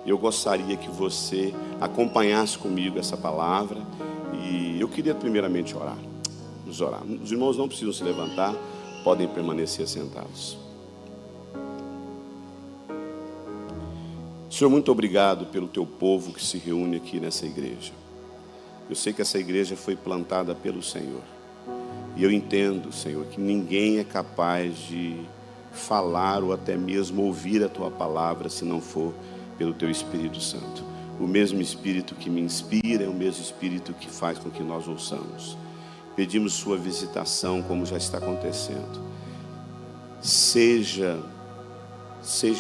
Eu gostaria que você acompanhasse comigo essa palavra. E eu queria primeiramente orar. Vamos orar. Os irmãos não precisam se levantar, podem permanecer sentados. Senhor, muito obrigado pelo teu povo que se reúne aqui nessa igreja. Eu sei que essa igreja foi plantada pelo Senhor. E eu entendo, Senhor, que ninguém é capaz de falar ou até mesmo ouvir a tua palavra se não for pelo teu Espírito Santo. O mesmo Espírito que me inspira é o mesmo Espírito que faz com que nós ouçamos. Pedimos sua visitação, como já está acontecendo. Seja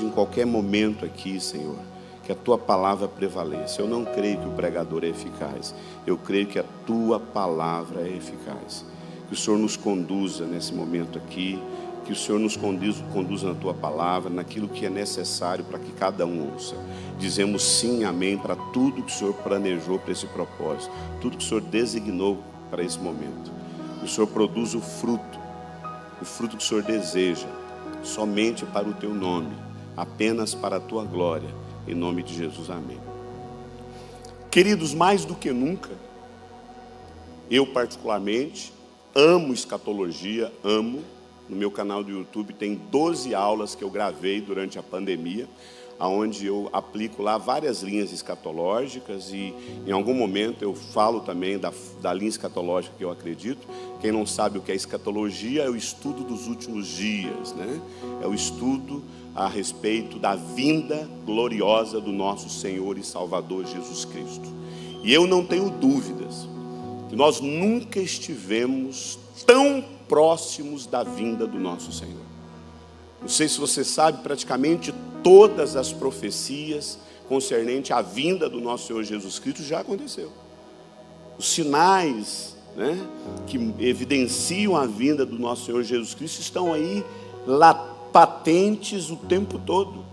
em qualquer momento aqui, Senhor, que a tua palavra prevaleça. Eu não creio que o pregador é eficaz. Eu creio que a tua palavra é eficaz. Que o Senhor nos conduza nesse momento aqui. Que o Senhor nos conduza na tua palavra, naquilo que é necessário para que cada um ouça. Dizemos sim, amém, para tudo que o Senhor planejou para esse propósito. Tudo que o Senhor designou para esse momento. Que o Senhor produza o fruto que o Senhor deseja, somente para o teu nome, apenas para a tua glória. Em nome de Jesus, amém. Queridos, mais do que nunca, eu particularmente amo escatologia, amo. No meu canal do YouTube tem 12 aulas que eu gravei durante a pandemia, onde eu aplico lá várias linhas escatológicas e em algum momento eu falo também da linha escatológica que eu acredito. Quem não sabe o que é escatologia, é o estudo dos últimos dias, né? É o estudo a respeito da vinda gloriosa do nosso Senhor e Salvador Jesus Cristo. E eu não tenho dúvidas que nós nunca estivemos tão próximos da vinda do nosso Senhor. Não sei se você sabe, praticamente todas as profecias concernente à vinda do nosso Senhor Jesus Cristo já aconteceu. Os sinais, né, que evidenciam a vinda do nosso Senhor Jesus Cristo estão aí lá patentes o tempo todo.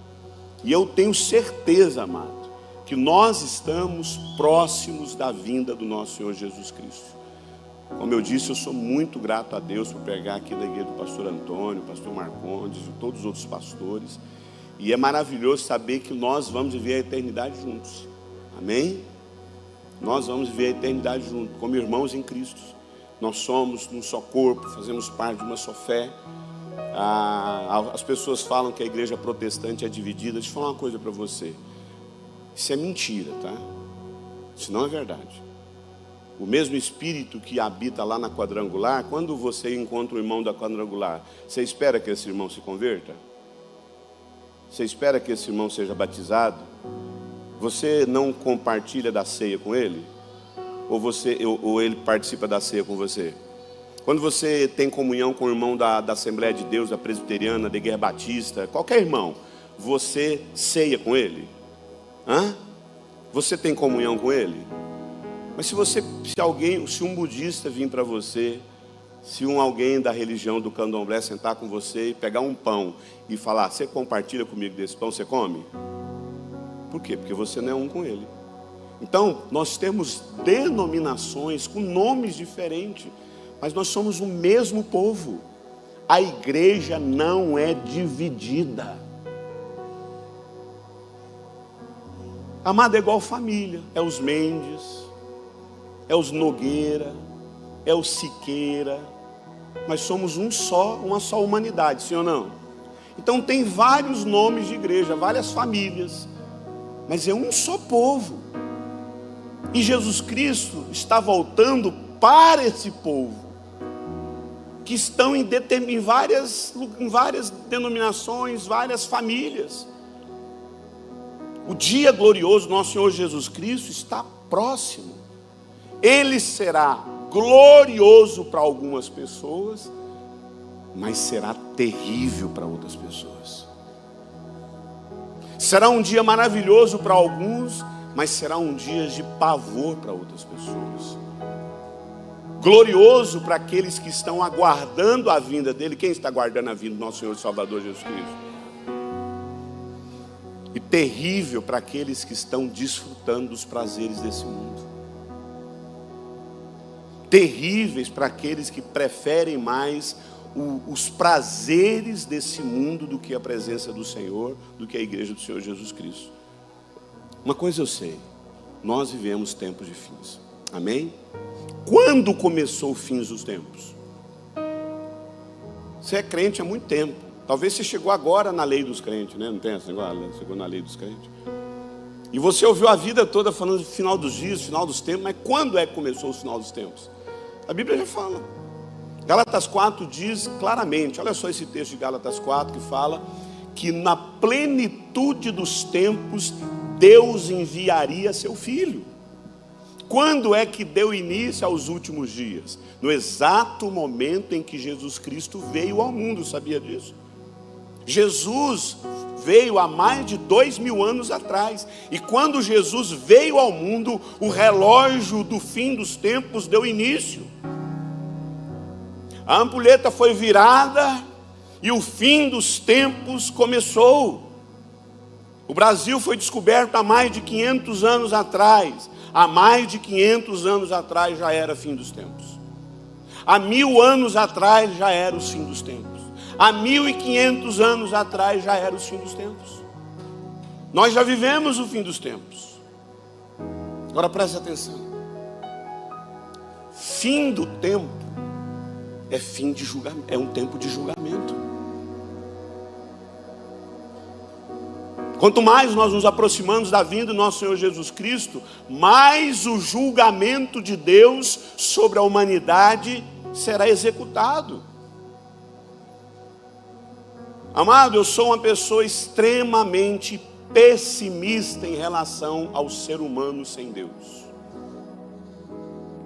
E eu tenho certeza, amado, que nós estamos próximos da vinda do nosso Senhor Jesus Cristo. Como eu disse, eu sou muito grato a Deus por pregar aqui na igreja do pastor Antônio, pastor Marcondes e todos os outros pastores. E é maravilhoso saber que nós vamos viver a eternidade juntos. Amém? Nós vamos viver a eternidade juntos, como irmãos em Cristo. Nós somos um só corpo, fazemos parte de uma só fé. As pessoas falam que a igreja protestante é dividida. Deixa eu falar uma coisa para você. Isso é mentira, tá? Isso não é verdade. O mesmo Espírito que habita lá na quadrangular, quando você encontra o irmão da quadrangular, você espera que esse irmão se converta? Você espera que esse irmão seja batizado? Você não compartilha da ceia com ele? Ou ele participa da ceia com você? Quando você tem comunhão com o irmão da Assembleia de Deus, da Presbiteriana, da Igreja Batista, qualquer irmão, você ceia com ele? Você tem comunhão com ele? Mas se um budista vir para você, se alguém da religião do candomblé sentar com você e pegar um pão e falar, você compartilha comigo desse pão, você come? Por quê? Porque você não é um com ele. Então, nós temos denominações com nomes diferentes, mas nós somos o mesmo povo. A igreja não é dividida. Amado, é igual família, é os Mendes, é os Nogueira, é o Siqueira, mas somos uma só humanidade, sim ou não? Então tem vários nomes de igreja, várias famílias, mas é um só povo. E Jesus Cristo está voltando para esse povo, que estão em várias denominações, várias famílias. O dia glorioso do nosso Senhor Jesus Cristo está próximo. Ele será glorioso para algumas pessoas, mas será terrível para outras pessoas. Será um dia maravilhoso para alguns, mas será um dia de pavor para outras pessoas. Glorioso para aqueles que estão aguardando a vinda dele. Quem está aguardando a vinda do nosso Senhor e Salvador Jesus Cristo? E terrível para aqueles que estão desfrutando dos prazeres desse mundo. Terríveis para aqueles que preferem mais os prazeres desse mundo do que a presença do Senhor, do que a igreja do Senhor Jesus Cristo. Uma coisa eu sei, nós vivemos tempos de fins. Amém? Quando começou o fim dos tempos? Você é crente há muito tempo. Talvez você chegou agora na lei dos crentes, né? Não tem esse negócio? Chegou na lei dos crentes. E você ouviu a vida toda falando de final dos dias, final dos tempos. Mas quando é que começou o final dos tempos? A Bíblia já fala. Gálatas 4 diz claramente. Olha só esse texto de Gálatas 4 que fala que na plenitude dos tempos Deus enviaria seu Filho. Quando é que deu início aos últimos dias? No exato momento em que Jesus Cristo veio ao mundo, sabia disso? Jesus veio há mais de 2000 anos atrás. E quando Jesus veio ao mundo, o relógio do fim dos tempos deu início. A ampulheta foi virada e o fim dos tempos começou. O Brasil foi descoberto há mais de 500 anos atrás. Há mais de 500 anos atrás já era fim dos tempos. Há 1000 anos atrás já era o fim dos tempos. Há 1500 anos atrás já era o fim dos tempos. Nós já vivemos o fim dos tempos. Agora preste atenção. Fim do tempo é fim de julgamento, é um tempo de julgamento. Quanto mais nós nos aproximamos da vinda do nosso Senhor Jesus Cristo, mais o julgamento de Deus sobre a humanidade será executado. Amado, eu sou uma pessoa extremamente pessimista em relação ao ser humano sem Deus.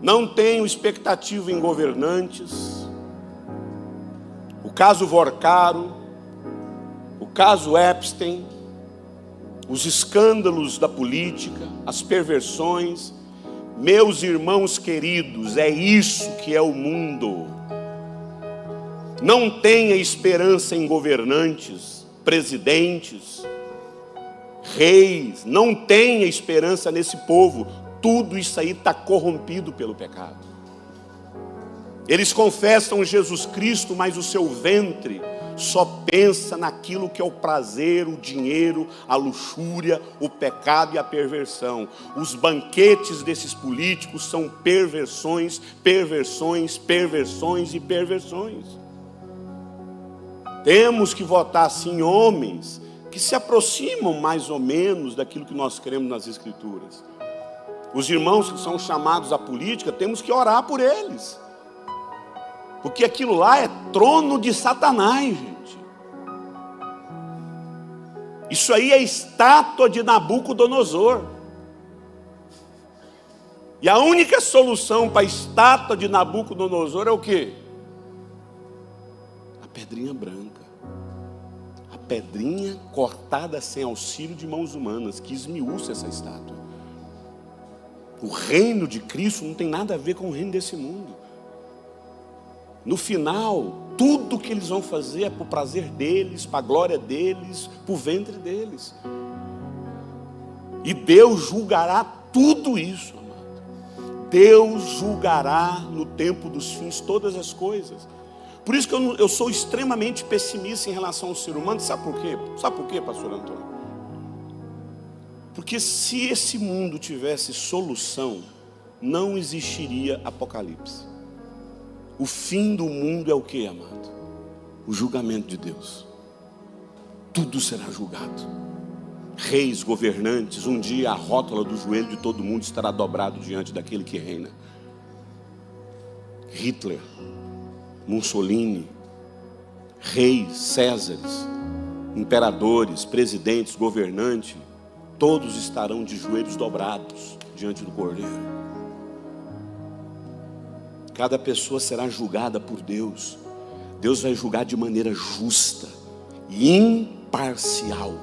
Não tenho expectativa em governantes. O caso Vorcaro, o caso Epstein, os escândalos da política, as perversões. Meus irmãos queridos, é isso que é o mundo. Não tenha esperança em governantes, presidentes, reis. Não tenha esperança nesse povo. Tudo isso aí está corrompido pelo pecado. Eles confessam Jesus Cristo, mas o seu ventre só pensa naquilo que é o prazer, o dinheiro, a luxúria, o pecado e a perversão. Os banquetes desses políticos são perversões, perversões, perversões e perversões. Temos que votar sim homens que se aproximam mais ou menos daquilo que nós cremos nas Escrituras. Os irmãos que são chamados à política, temos que orar por eles. Porque aquilo lá é trono de Satanás, gente. Isso aí é estátua de Nabucodonosor. E a única solução para a estátua de Nabucodonosor é o quê? A pedrinha branca. A pedrinha cortada sem auxílio de mãos humanas, que esmiúça essa estátua. O reino de Cristo não tem nada a ver com o reino desse mundo. No final, tudo que eles vão fazer é para o prazer deles, para a glória deles, para o ventre deles. E Deus julgará tudo isso, amado. Deus julgará no tempo dos fins todas as coisas. Por isso que eu sou extremamente pessimista em relação ao ser humano. Sabe por quê? Sabe por quê, pastor Antônio? Porque se esse mundo tivesse solução, não existiria Apocalipse. O fim do mundo é o que, amado? O julgamento de Deus. Tudo será julgado. Reis, governantes, um dia a rótula do joelho de todo mundo estará dobrado diante daquele que reina. Hitler, Mussolini, reis, Césares, imperadores, presidentes, governantes, todos estarão de joelhos dobrados diante do Cordeiro. Cada pessoa será julgada por Deus. Deus vai julgar de maneira justa e imparcial.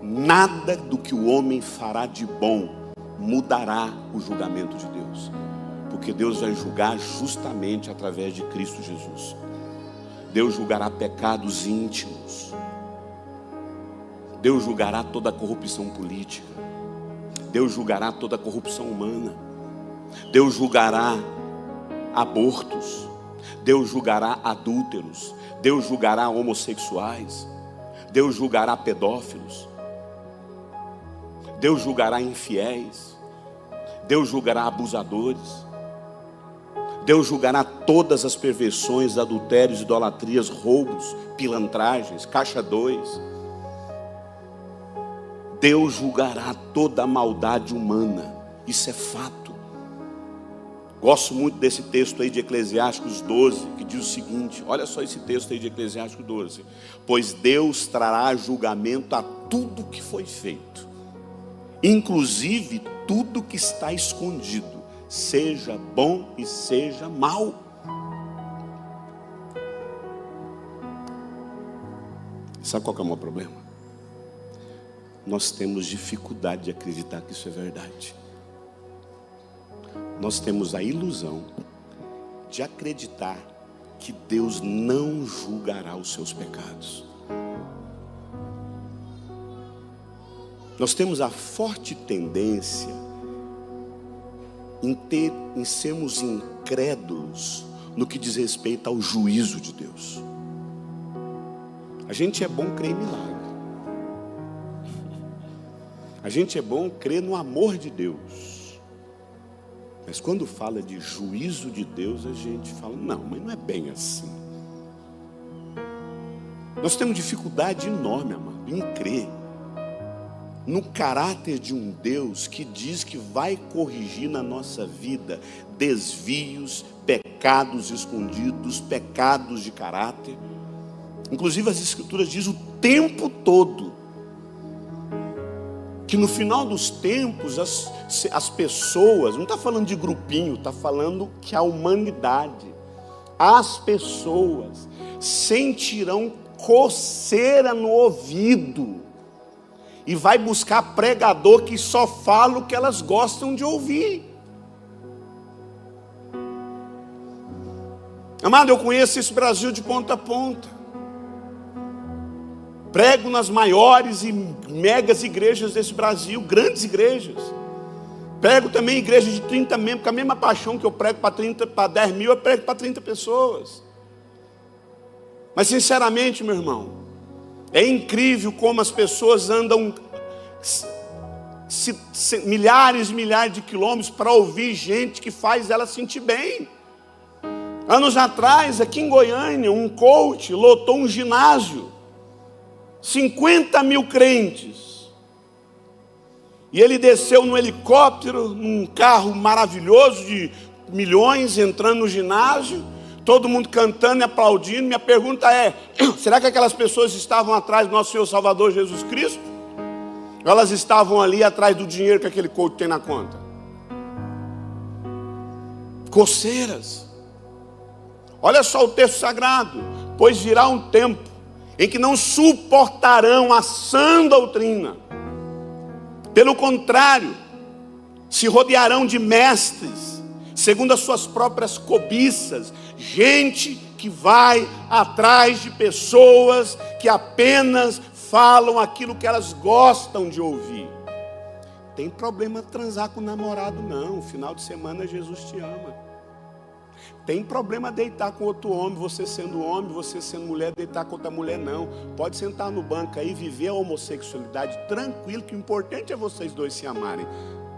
Nada do que o homem fará de bom mudará o julgamento de Deus. Porque Deus vai julgar justamente através de Cristo Jesus. Deus julgará pecados íntimos. Deus julgará toda a corrupção política. Deus julgará toda a corrupção humana. Deus julgará abortos. Deus julgará adúlteros. Deus julgará homossexuais. Deus julgará pedófilos. Deus julgará infiéis. Deus julgará abusadores. Deus julgará todas as perversões, adultérios, idolatrias, roubos, pilantragens, caixa 2. Deus julgará toda a maldade humana. Isso é fato. Gosto muito desse texto aí de Eclesiásticos 12, que diz o seguinte, olha só esse texto aí de Eclesiásticos 12. Pois Deus trará julgamento a tudo que foi feito, inclusive tudo que está escondido, seja bom e seja mal. Sabe qual que é o maior problema? Nós temos dificuldade de acreditar que isso é verdade. Nós temos a ilusão de acreditar que Deus não julgará os seus pecados. Nós temos a forte tendência em sermos incrédulos no que diz respeito ao juízo de Deus. A gente é bom crer em milagre. A gente é bom crer no amor de Deus. Mas quando fala de juízo de Deus, a gente fala, não, mas não é bem assim. Nós temos dificuldade enorme, amado, em crer no caráter de um Deus que diz que vai corrigir na nossa vida desvios, pecados escondidos, pecados de caráter. Inclusive as Escrituras dizem o tempo todo que no final dos tempos as pessoas, não está falando de grupinho, está falando que a humanidade, as pessoas sentirão coceira no ouvido e vai buscar pregador que só fala o que elas gostam de ouvir. Amado, eu conheço esse Brasil de ponta a ponta. Prego nas maiores e megas igrejas desse Brasil, grandes igrejas. Prego também igrejas de 30 membros, com a mesma paixão que eu prego para 10 mil, eu prego para 30 pessoas. Mas sinceramente, meu irmão, é incrível como as pessoas andam milhares e milhares de quilômetros para ouvir gente que faz ela sentir bem. Anos atrás, aqui em Goiânia, um coach lotou um ginásio. 50 mil crentes. E ele desceu num helicóptero, num carro maravilhoso de milhões, entrando no ginásio, todo mundo cantando e aplaudindo. Minha pergunta é, será que aquelas pessoas estavam atrás do nosso Senhor Salvador Jesus Cristo? Ou elas estavam ali atrás do dinheiro que aquele coach tem na conta? Coceiras. Olha só o texto sagrado. Pois virá um tempo em que não suportarão a sã doutrina. Pelo contrário, se rodearão de mestres, segundo as suas próprias cobiças, gente que vai atrás de pessoas que apenas falam aquilo que elas gostam de ouvir. Tem problema transar com o namorado não, final de semana Jesus te ama. Tem problema deitar com outro homem, você sendo homem, você sendo mulher, deitar com outra mulher, não. Pode sentar no banco aí, viver a homossexualidade tranquilo, que o importante é vocês dois se amarem.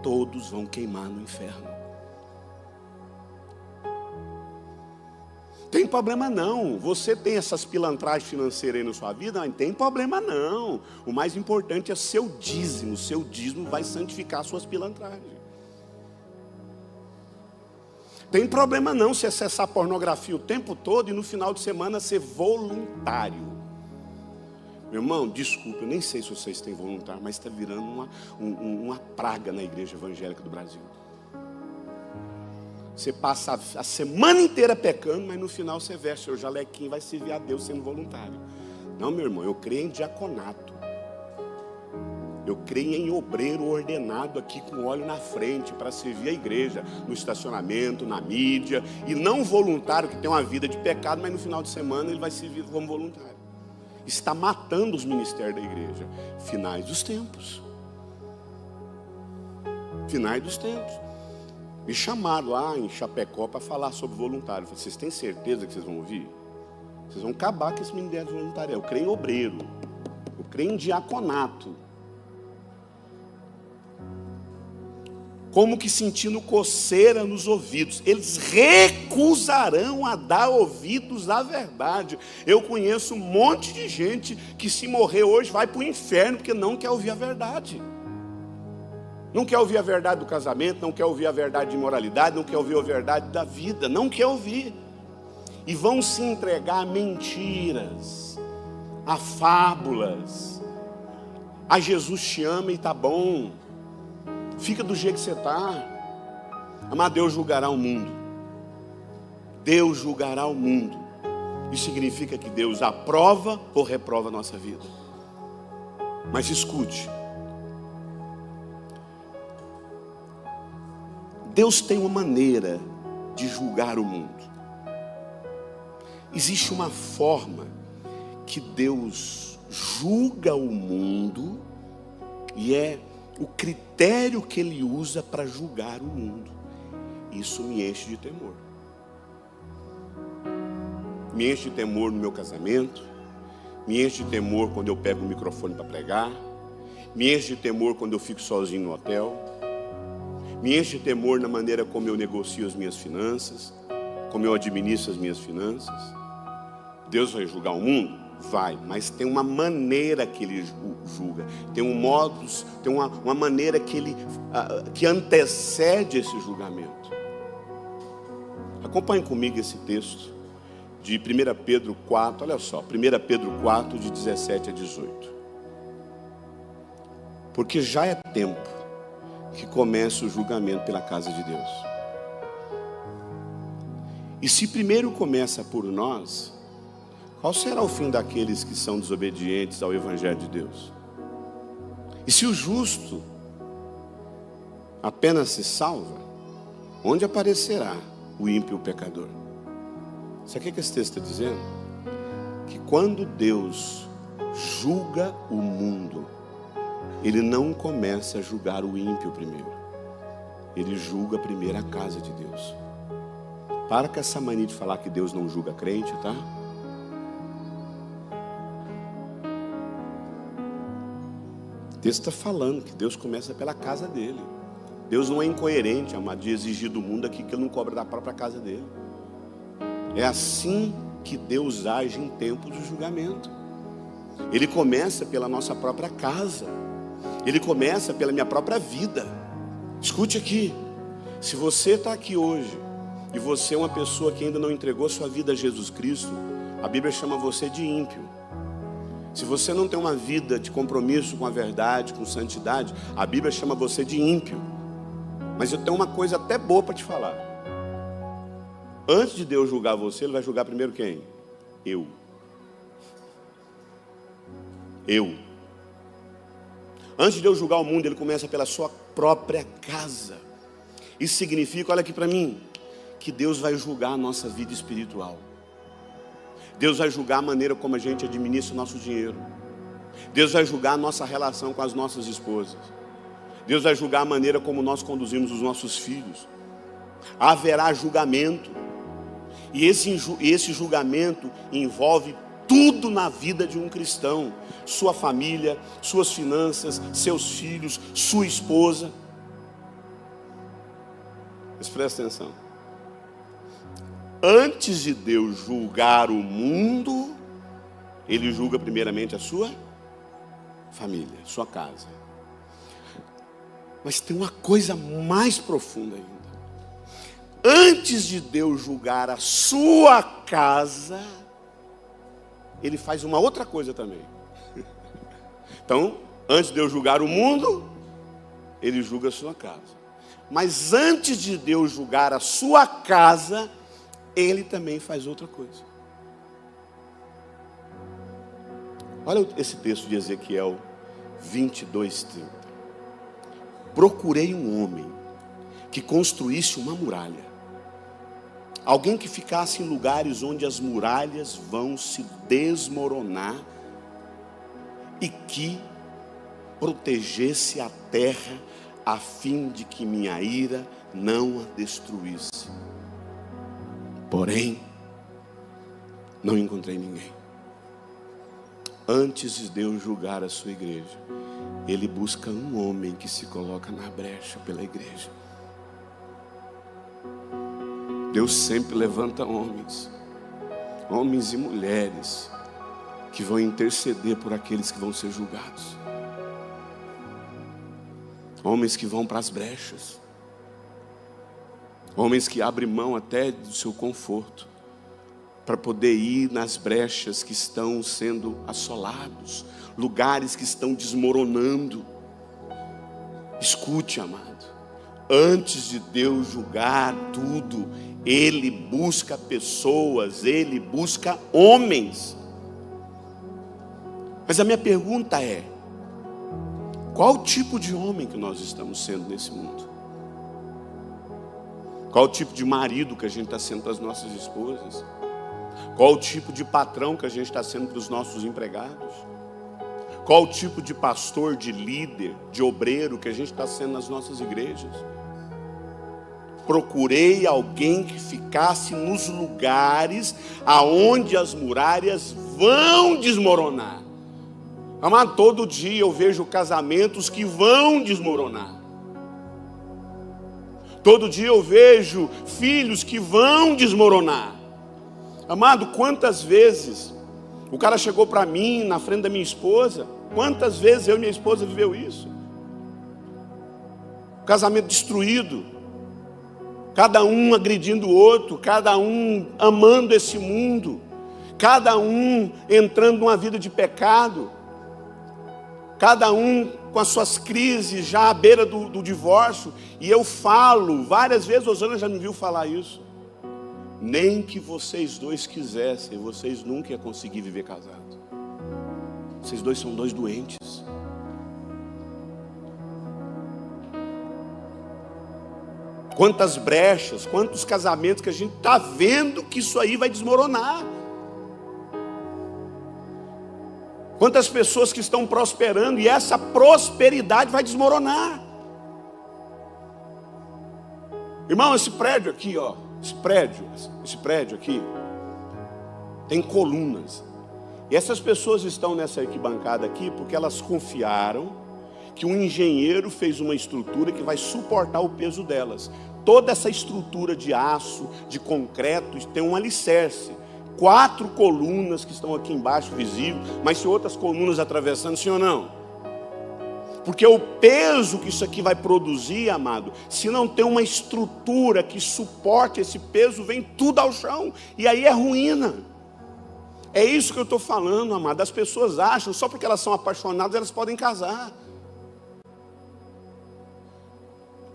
Todos vão queimar no inferno. Tem problema não, você tem essas pilantragens financeiras aí na sua vida, não tem problema não. O mais importante é seu dízimo vai santificar suas pilantragens. Tem problema não se acessar pornografia o tempo todo e no final de semana ser voluntário. Meu irmão, desculpa, eu nem sei se vocês têm voluntário, mas está virando uma praga na igreja evangélica do Brasil. Você passa a semana inteira pecando, mas no final você veste seu jalequinho e vai servir a Deus sendo voluntário. Não, meu irmão, eu creio em diaconato. Eu creio em obreiro ordenado aqui com óleo na frente para servir a igreja, no estacionamento, na mídia, e não voluntário que tem uma vida de pecado, mas no final de semana ele vai servir como voluntário. Está matando os ministérios da igreja. Finais dos tempos. Finais dos tempos. Me chamaram lá em Chapecó para falar sobre voluntário. Eu falei, vocês têm certeza que vocês vão ouvir? Vocês vão acabar com esse ministério de voluntário. Eu creio em obreiro. Eu creio em diaconato. como que sentindo coceira nos ouvidos. Eles recusarão a dar ouvidos à verdade. Eu conheço um monte de gente que, se morrer hoje, vai para o inferno porque não quer ouvir a verdade. Não quer ouvir a verdade do casamento, não quer ouvir a verdade de imoralidade, não quer ouvir a verdade da vida, não quer ouvir. E vão se entregar a mentiras, a fábulas, a Jesus te ama e tá bom, fica do jeito que você está. Amado, Deus julgará o mundo. Deus julgará o mundo. Isso significa que Deus aprova ou reprova a nossa vida. Mas escute, Deus tem uma maneira de julgar o mundo. Existe uma forma que Deus julga o mundo, e é o critério que Ele usa para julgar o mundo. Isso me enche de temor. Me enche de temor no meu casamento, me enche de temor quando eu pego o microfone para pregar, me enche de temor quando eu fico sozinho no hotel, me enche de temor na maneira como eu negocio as minhas finanças, como eu administro as minhas finanças. Deus vai julgar o mundo? Vai, mas tem uma maneira que Ele julga, tem um modus, tem uma maneira que Ele que antecede esse julgamento. Acompanhe comigo esse texto de 1 Pedro 4, olha só, 1 Pedro 4, de 17 a 18. Porque já é tempo que começa o julgamento pela casa de Deus. E se primeiro começa por nós, qual será o fim daqueles que são desobedientes ao Evangelho de Deus? E se o justo apenas se salva, onde aparecerá o ímpio pecador? Sabe o que esse texto está dizendo? Que quando Deus julga o mundo, Ele não começa a julgar o ímpio primeiro. Ele julga primeiro a casa de Deus. Para com essa mania de falar que Deus não julga crente, tá? O texto está falando que Deus começa pela casa dele. Deus não é incoerente, amado, de exigir do mundo aqui que Ele não cobra da própria casa dele. É assim que Deus age em tempos de julgamento. Ele começa pela nossa própria casa. Ele começa pela minha própria vida. Escute aqui. Se você está aqui hoje e você é uma pessoa que ainda não entregou sua vida a Jesus Cristo, a Bíblia chama você de ímpio. Se você não tem uma vida de compromisso com a verdade, com santidade, a Bíblia chama você de ímpio. Mas eu tenho uma coisa até boa para te falar. Antes de Deus julgar você, Ele vai julgar primeiro quem? Eu. Antes de Deus julgar o mundo, Ele começa pela sua própria casa. Isso significa, olha aqui para mim, que Deus vai julgar a nossa vida espiritual. Deus vai julgar a maneira como a gente administra o nosso dinheiro. Deus vai julgar a nossa relação com as nossas esposas. Deus vai julgar a maneira como nós conduzimos os nossos filhos. Haverá julgamento. E esse julgamento envolve tudo na vida de um cristão. Sua família, suas finanças, seus filhos, sua esposa. Mas presta atenção. Antes de Deus julgar o mundo, Ele julga primeiramente a sua família, sua casa. Mas tem uma coisa mais profunda ainda. Antes de Deus julgar a sua casa, Ele faz uma outra coisa também. Então, antes de Deus julgar o mundo, Ele julga a sua casa. Mas antes de Deus julgar a sua casa, Ele também faz outra coisa. Olha esse texto de Ezequiel 22:30. Procurei um homem que construísse uma muralha. Alguém que ficasse em lugares onde as muralhas vão se desmoronar e que protegesse a terra a fim de que minha ira não a destruísse. Porém, não encontrei ninguém. Antes de Deus julgar a sua igreja, Ele busca um homem que se coloca na brecha pela igreja. Deus sempre levanta homens e mulheres que vão interceder por aqueles que vão ser julgados. Homens que vão para as brechas. Homens que abrem mão até do seu conforto para poder ir nas brechas que estão sendo assolados, lugares que estão desmoronando. Escute, amado, antes de Deus julgar tudo, Ele busca pessoas, Ele busca homens. Mas a minha pergunta é: qual tipo de homem que nós estamos sendo nesse mundo? Qual o tipo de marido que a gente está sendo para as nossas esposas? Qual o tipo de patrão que a gente está sendo para os nossos empregados? Qual o tipo de pastor, de líder, de obreiro que a gente está sendo nas nossas igrejas? Procurei alguém que ficasse nos lugares aonde as muralhas vão desmoronar. Amado, todo dia eu vejo casamentos que vão desmoronar. Todo dia eu vejo filhos que vão desmoronar. Amado, quantas vezes o cara chegou para mim na frente da minha esposa? Quantas vezes eu e minha esposa viveu isso? Casamento destruído, cada um agredindo o outro, cada um amando esse mundo, cada um entrando numa vida de pecado, cada um com as suas crises já à beira do divórcio. E eu falo, várias vezes, Rosana já me viu falar isso: nem que vocês dois quisessem, vocês nunca iam conseguir viver casados. Vocês dois são dois doentes. Quantas brechas, quantos casamentos que a gente está vendo que isso aí vai desmoronar. Quantas pessoas que estão prosperando e essa prosperidade vai desmoronar. Irmão, esse prédio aqui, ó, esse prédio aqui tem colunas. E essas pessoas estão nessa arquibancada aqui porque elas confiaram que um engenheiro fez uma estrutura que vai suportar o peso delas. Toda essa estrutura de aço, de concreto, tem um alicerce. 4 colunas que estão aqui embaixo visíveis, mas tem outras colunas atravessando, sim ou não? Porque o peso que isso aqui vai produzir, amado, se não tem uma estrutura que suporte esse peso, vem tudo ao chão, e aí é ruína. É isso que eu estou falando, amado. As pessoas acham, só porque elas são apaixonadas, elas podem casar.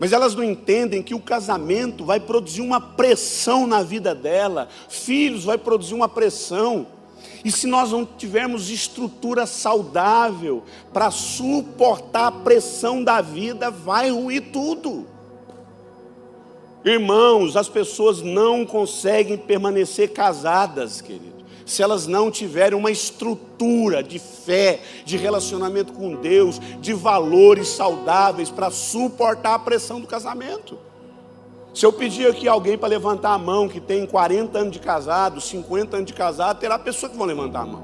Mas elas não entendem que o casamento vai produzir uma pressão na vida dela. Filhos vai produzir uma pressão. E se nós não tivermos estrutura saudável para suportar a pressão da vida, vai ruir tudo. Irmãos, as pessoas não conseguem permanecer casadas, querido, se elas não tiverem uma estrutura de fé, de relacionamento com Deus, de valores saudáveis para suportar a pressão do casamento. Se eu pedir aqui alguém para levantar a mão que tem 40 anos de casado, 50 anos de casado, terá pessoas que vão levantar a mão.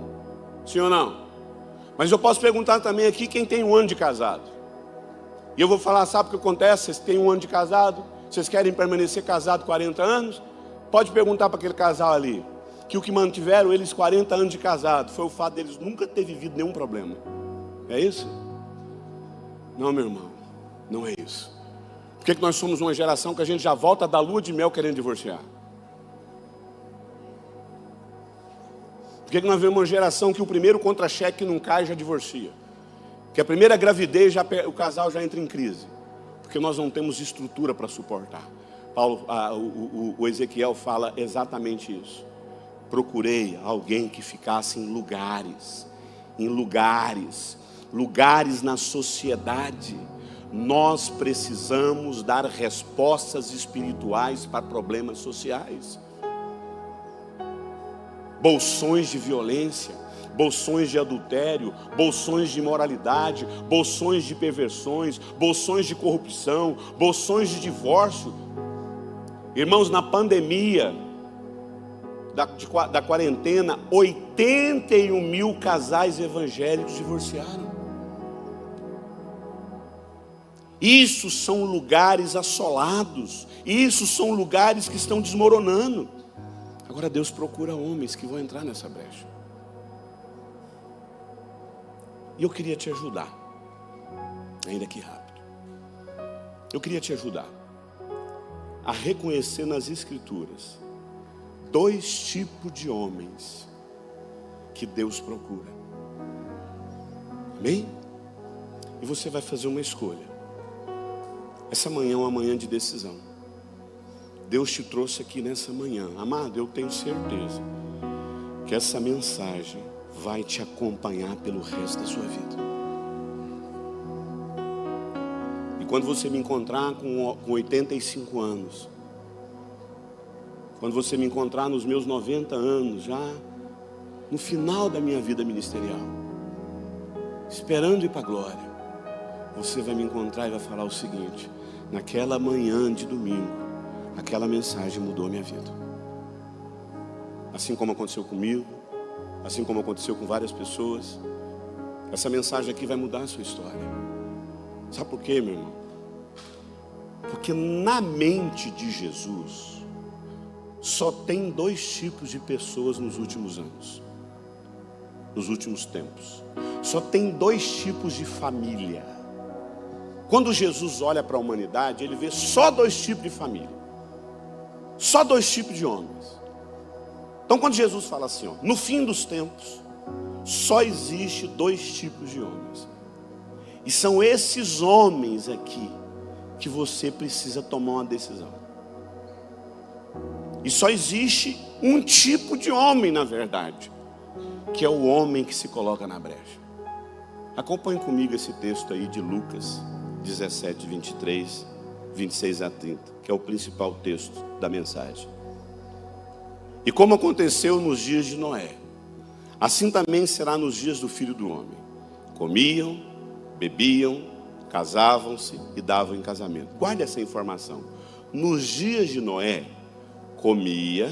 Sim ou não? Mas eu posso perguntar também aqui quem tem 1 ano de casado. E eu vou falar, sabe o que acontece? Vocês têm 1 ano de casado? Vocês querem permanecer casados 40 anos? Pode perguntar para aquele casal ali, que o que mantiveram eles 40 anos de casado foi o fato deles nunca ter vivido nenhum problema. É isso? Não, meu irmão, não é isso. Por que nós somos uma geração que a gente já volta da lua de mel querendo divorciar? Por que nós vemos uma geração que o primeiro contra-cheque não cai já divorcia? Que a primeira gravidez o casal já entra em crise? Porque nós não temos estrutura para suportar. O Ezequiel fala exatamente isso. Procurei alguém que ficasse em lugares na sociedade. Nós precisamos dar respostas espirituais para problemas sociais. Bolsões de violência, bolsões de adultério, bolsões de imoralidade, bolsões de perversões, bolsões de corrupção, bolsões de divórcio. Irmãos, na pandemia da quarentena, 81 mil casais evangélicos divorciaram. Isso são lugares assolados. Isso são lugares que estão desmoronando. Agora Deus procura homens que vão entrar nessa brecha. E eu queria te ajudar, ainda aqui rápido. Eu queria te ajudar a reconhecer nas Escrituras 2 tipos de homens que Deus procura. Amém? E você vai fazer uma escolha. Essa manhã é uma manhã de decisão. Deus te trouxe aqui nessa manhã. Amado, eu tenho certeza que essa mensagem vai te acompanhar pelo resto da sua vida. E quando você me encontrar com 85 anos, quando você me encontrar nos meus 90 anos, já no final da minha vida ministerial, esperando ir para a glória, você vai me encontrar e vai falar o seguinte: naquela manhã de domingo, aquela mensagem mudou a minha vida. Assim como aconteceu comigo, assim como aconteceu com várias pessoas, essa mensagem aqui vai mudar a sua história. Sabe por quê, meu irmão? Porque na mente de Jesus só tem 2 tipos de pessoas nos últimos anos, nos últimos tempos. Só tem 2 tipos de família. Quando Jesus olha para a humanidade, ele vê só 2 tipos de família, só 2 tipos de homens. Então quando Jesus fala assim, ó, no fim dos tempos, só existe 2 tipos de homens. E são esses homens aqui que você precisa tomar uma decisão. E só existe um tipo de homem, na verdade, que é o homem que se coloca na brecha. Acompanhe comigo esse texto aí de Lucas 17, 23, 26 a 30, que é o principal texto da mensagem. E como aconteceu nos dias de Noé, assim também será nos dias do Filho do Homem. Comiam, bebiam, casavam-se e davam em casamento. Guarde essa informação. Nos dias de Noé, comia,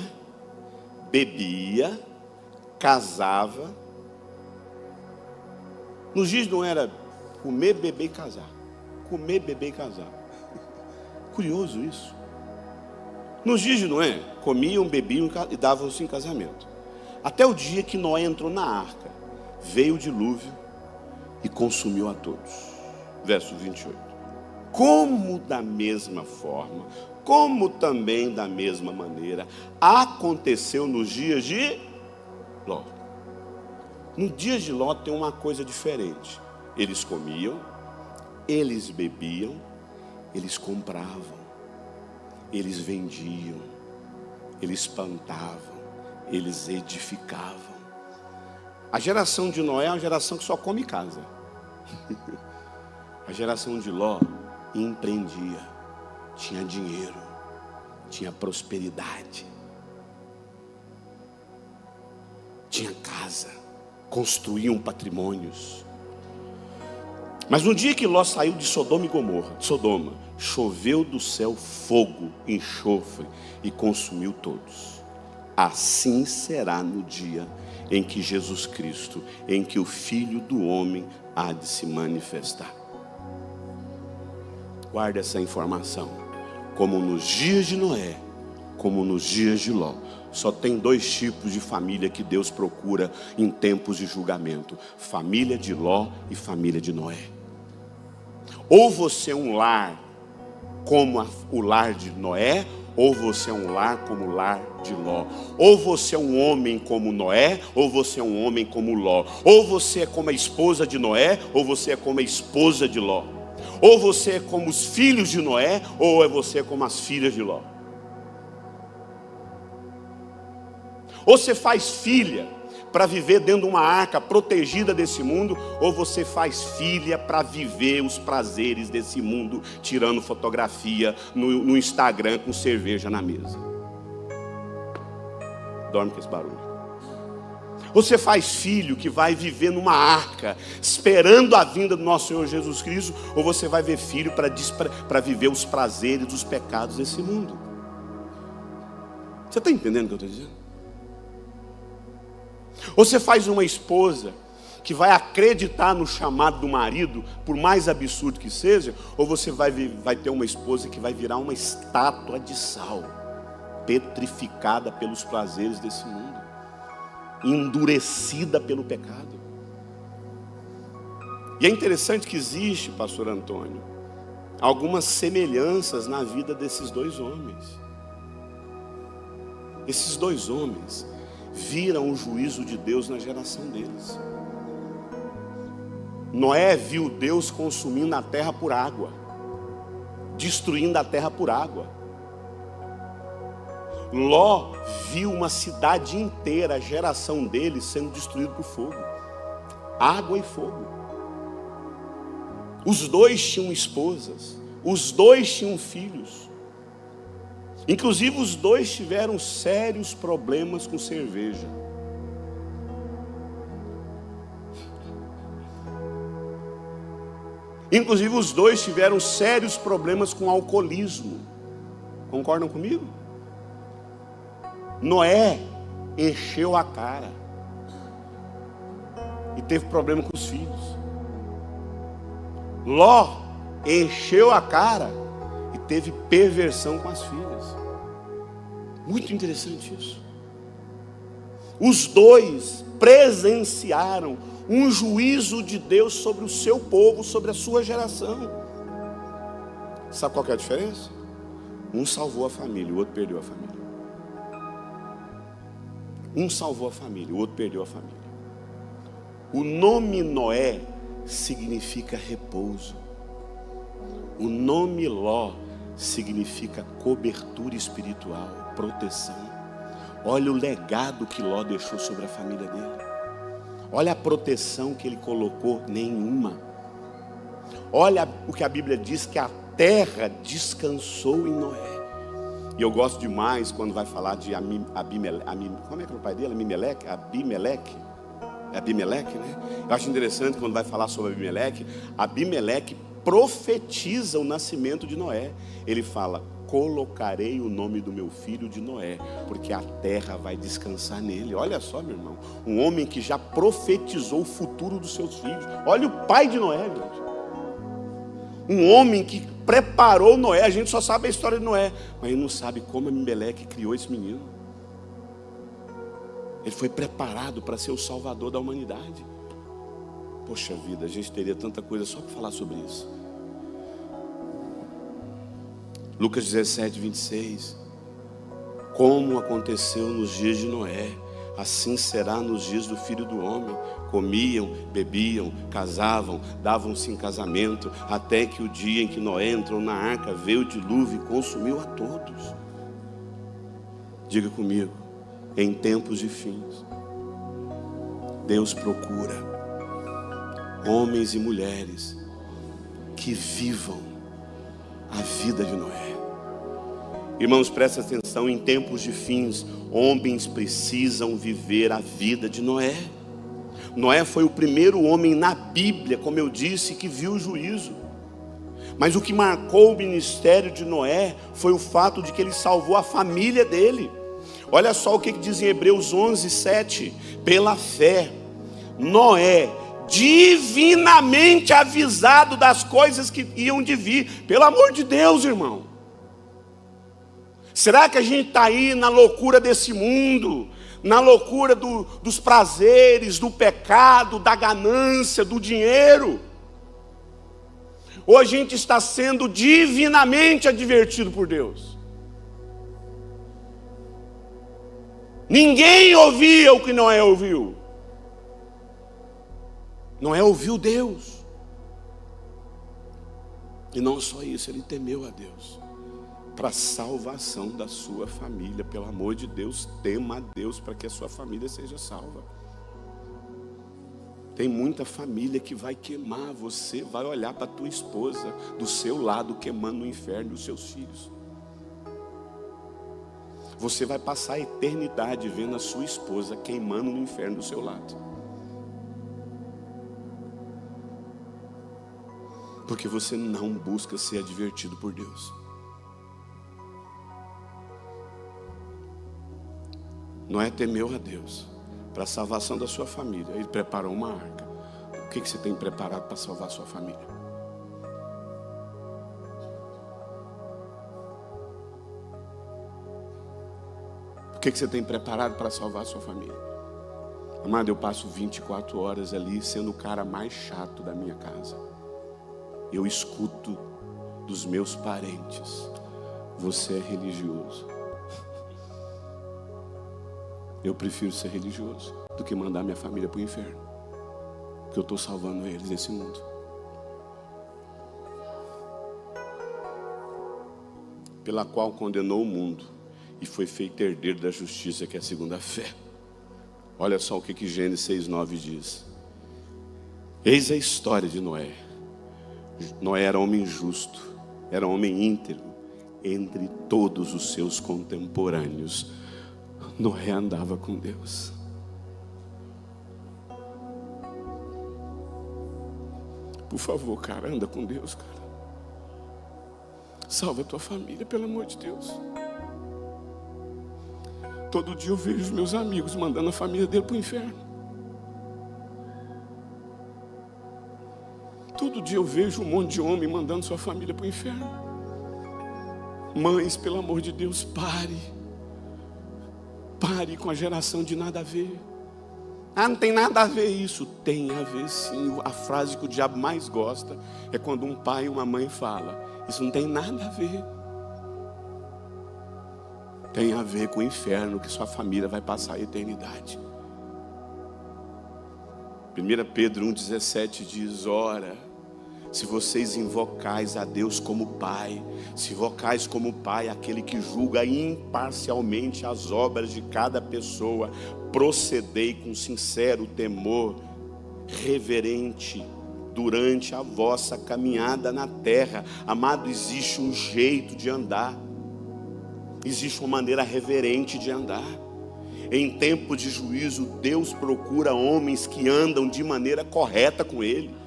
bebia, casava. Nos dias de Noé era comer, beber e casar. Comer, beber e casar. Curioso isso. Nos dias de Noé, comiam, bebiam e davam-se em casamento. Até o dia que Noé entrou na arca, veio o dilúvio e consumiu a todos. Verso 28. Como da mesma forma, como também da mesma maneira, aconteceu nos dias de Ló. Nos dias de Ló tem uma coisa diferente. Eles comiam, eles bebiam, eles compravam, eles vendiam, eles plantavam, eles edificavam. A geração de Noé é uma geração que só come casa. A geração de Ló empreendia, tinha dinheiro, tinha prosperidade, tinha casa, construíam patrimônios. Mas no dia que Ló saiu de Sodoma e Gomorra, Sodoma, choveu do céu fogo, enxofre e consumiu todos. Assim será no dia em que Jesus Cristo, em que o Filho do Homem há de se manifestar. Guarde essa informação. Como nos dias de Noé, como nos dias de Ló, só tem 2 tipos de família que Deus procura em tempos de julgamento: família de Ló e família de Noé. Ou você é um lar como o lar de Noé, ou você é um lar como o lar de Ló. Ou você é um homem como Noé, ou você é um homem como Ló. Ou você é como a esposa de Noé, ou você é como a esposa de Ló. Ou você é como os filhos de Noé, ou você é como as filhas de Ló. Ou você faz filha para viver dentro de uma arca protegida desse mundo, ou você faz filha para viver os prazeres desse mundo, tirando fotografia no Instagram com cerveja na mesa. Dorme com esse barulho. Você faz filho que vai viver numa arca, esperando a vinda do nosso Senhor Jesus Cristo, ou você vai ver filho para viver os prazeres, os pecados desse mundo. Você está entendendo o que eu estou dizendo? Ou você faz uma esposa que vai acreditar no chamado do marido, por mais absurdo que seja, ou você vai ter uma esposa que vai virar uma estátua de sal, petrificada pelos prazeres desse mundo, endurecida pelo pecado. E é interessante que existe, pastor Antônio, algumas semelhanças na vida desses dois homens. Esses dois homens viram o juízo de Deus na geração deles. Noé viu Deus consumindo a terra por água, destruindo a terra por água. Ló viu uma cidade inteira, a geração dele, sendo destruída por fogo. Água e fogo. Os dois tinham esposas, os dois tinham filhos. Inclusive os dois tiveram sérios problemas com cerveja. Inclusive os dois tiveram sérios problemas com alcoolismo. Concordam comigo? Noé encheu a cara e teve problema com os filhos. Ló encheu a cara e teve perversão com as filhas. Muito interessante isso. Os dois presenciaram um juízo de Deus sobre o seu povo, sobre a sua geração. Sabe qual que é a diferença? Um salvou a família, o outro perdeu a família. Um salvou a família, o outro perdeu a família. O nome Noé significa repouso. O nome Ló significa cobertura espiritual, proteção. Olha o legado que Ló deixou sobre a família dele. Olha a proteção que ele colocou, nenhuma. Olha o que a Bíblia diz, que a terra descansou em Noé. E eu gosto demais quando vai falar de Abimeleque. Como é que é o pai dele? Abimeleque, né? Eu acho interessante quando vai falar sobre Abimeleque. Abimeleque profetiza o nascimento de Noé. Ele fala: colocarei o nome do meu filho de Noé, porque a terra vai descansar nele. Olha só, meu irmão, um homem que já profetizou o futuro dos seus filhos. Olha o pai de Noé, gente. Um homem que preparou Noé. A gente só sabe a história de Noé, mas a gente não sabe como Abimeleque criou esse menino. Ele foi preparado para ser o salvador da humanidade. Poxa vida, a gente teria tanta coisa só para falar sobre isso. Lucas 17, 26. Como aconteceu nos dias de Noé, assim será nos dias do Filho do Homem. Comiam, bebiam, casavam, davam-se em casamento, até que o dia em que Noé entrou na arca, veio o dilúvio e consumiu a todos. Diga comigo: em tempos de fins, Deus procura homens e mulheres que vivam a vida de Noé. Irmãos, prestem atenção, em tempos de fins, homens precisam viver a vida de Noé. Noé foi o primeiro homem na Bíblia, como eu disse, que viu o juízo. Mas o que marcou o ministério de Noé foi o fato de que ele salvou a família dele. Olha só o que diz em Hebreus 11, 7. Pela fé, Noé, divinamente avisado das coisas que iam de vir. Pelo amor de Deus, irmão. Será que a gente está aí na loucura desse mundo, na loucura dos prazeres, do pecado, da ganância, do dinheiro? Ou a gente está sendo divinamente advertido por Deus? Ninguém ouvia o que Noé ouviu. Noé ouviu Deus. E não só isso, ele temeu a Deus. Para a salvação da sua família. Pelo amor de Deus, tema a Deus para que a sua família seja salva. Tem muita família que vai queimar. Você vai olhar para a tua esposa do seu lado queimando no inferno os seus filhos. Você vai passar a eternidade vendo a sua esposa queimando no inferno do seu lado. Porque você não busca ser advertido por Deus. Noé temeu a Deus para a salvação da sua família. Ele preparou uma arca. que você tem preparado para salvar a sua família? O que você tem preparado para salvar a sua família? Amado, eu passo 24 horas ali sendo o cara mais chato da minha casa. Eu escuto dos meus parentes: você é religioso. Eu prefiro ser religioso do que mandar minha família para o inferno, porque eu estou salvando eles nesse mundo. Pela qual condenou o mundo e foi feito herdeiro da justiça, que é a segunda fé. Olha só o que Gênesis 6:9 diz. Eis a história de Noé. Noé era homem justo, era homem íntegro. Entre todos os seus contemporâneos, Noé andava com Deus. Por favor, cara, anda com Deus, cara. Salva a tua família, pelo amor de Deus. Todo dia eu vejo os meus amigos mandando a família dele para o inferno. Todo dia eu vejo um monte de homem mandando sua família para o inferno. Mães, pelo amor de Deus, pare. Pare com a geração de nada a ver. Ah, não tem nada a ver isso. Tem a ver sim. A frase que o diabo mais gosta é quando um pai e uma mãe falam: isso não tem nada a ver. Tem a ver com o inferno que sua família vai passar a eternidade. 1 Pedro 1,17 diz: ora, se vocês invocais a Deus como Pai, se invocais como Pai aquele que julga imparcialmente as obras de cada pessoa, procedei com sincero temor reverente durante a vossa caminhada na terra. Amado, existe um jeito de andar, existe uma maneira reverente de andar. Em tempo de juízo, Deus procura homens que andam de maneira correta com Ele.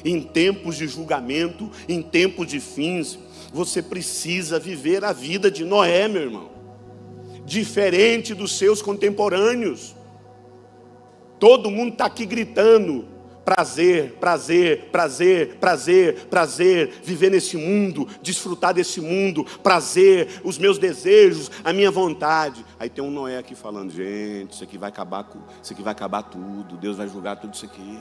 Em tempos de julgamento, em tempos de fins, você precisa viver a vida de Noé, meu irmão, diferente dos seus contemporâneos. Todo mundo está aqui gritando: prazer, prazer, prazer, prazer, prazer, viver nesse mundo, desfrutar desse mundo, prazer, os meus desejos, a minha vontade. Aí tem um Noé aqui falando: gente, isso aqui vai acabar tudo, Deus vai julgar tudo isso aqui.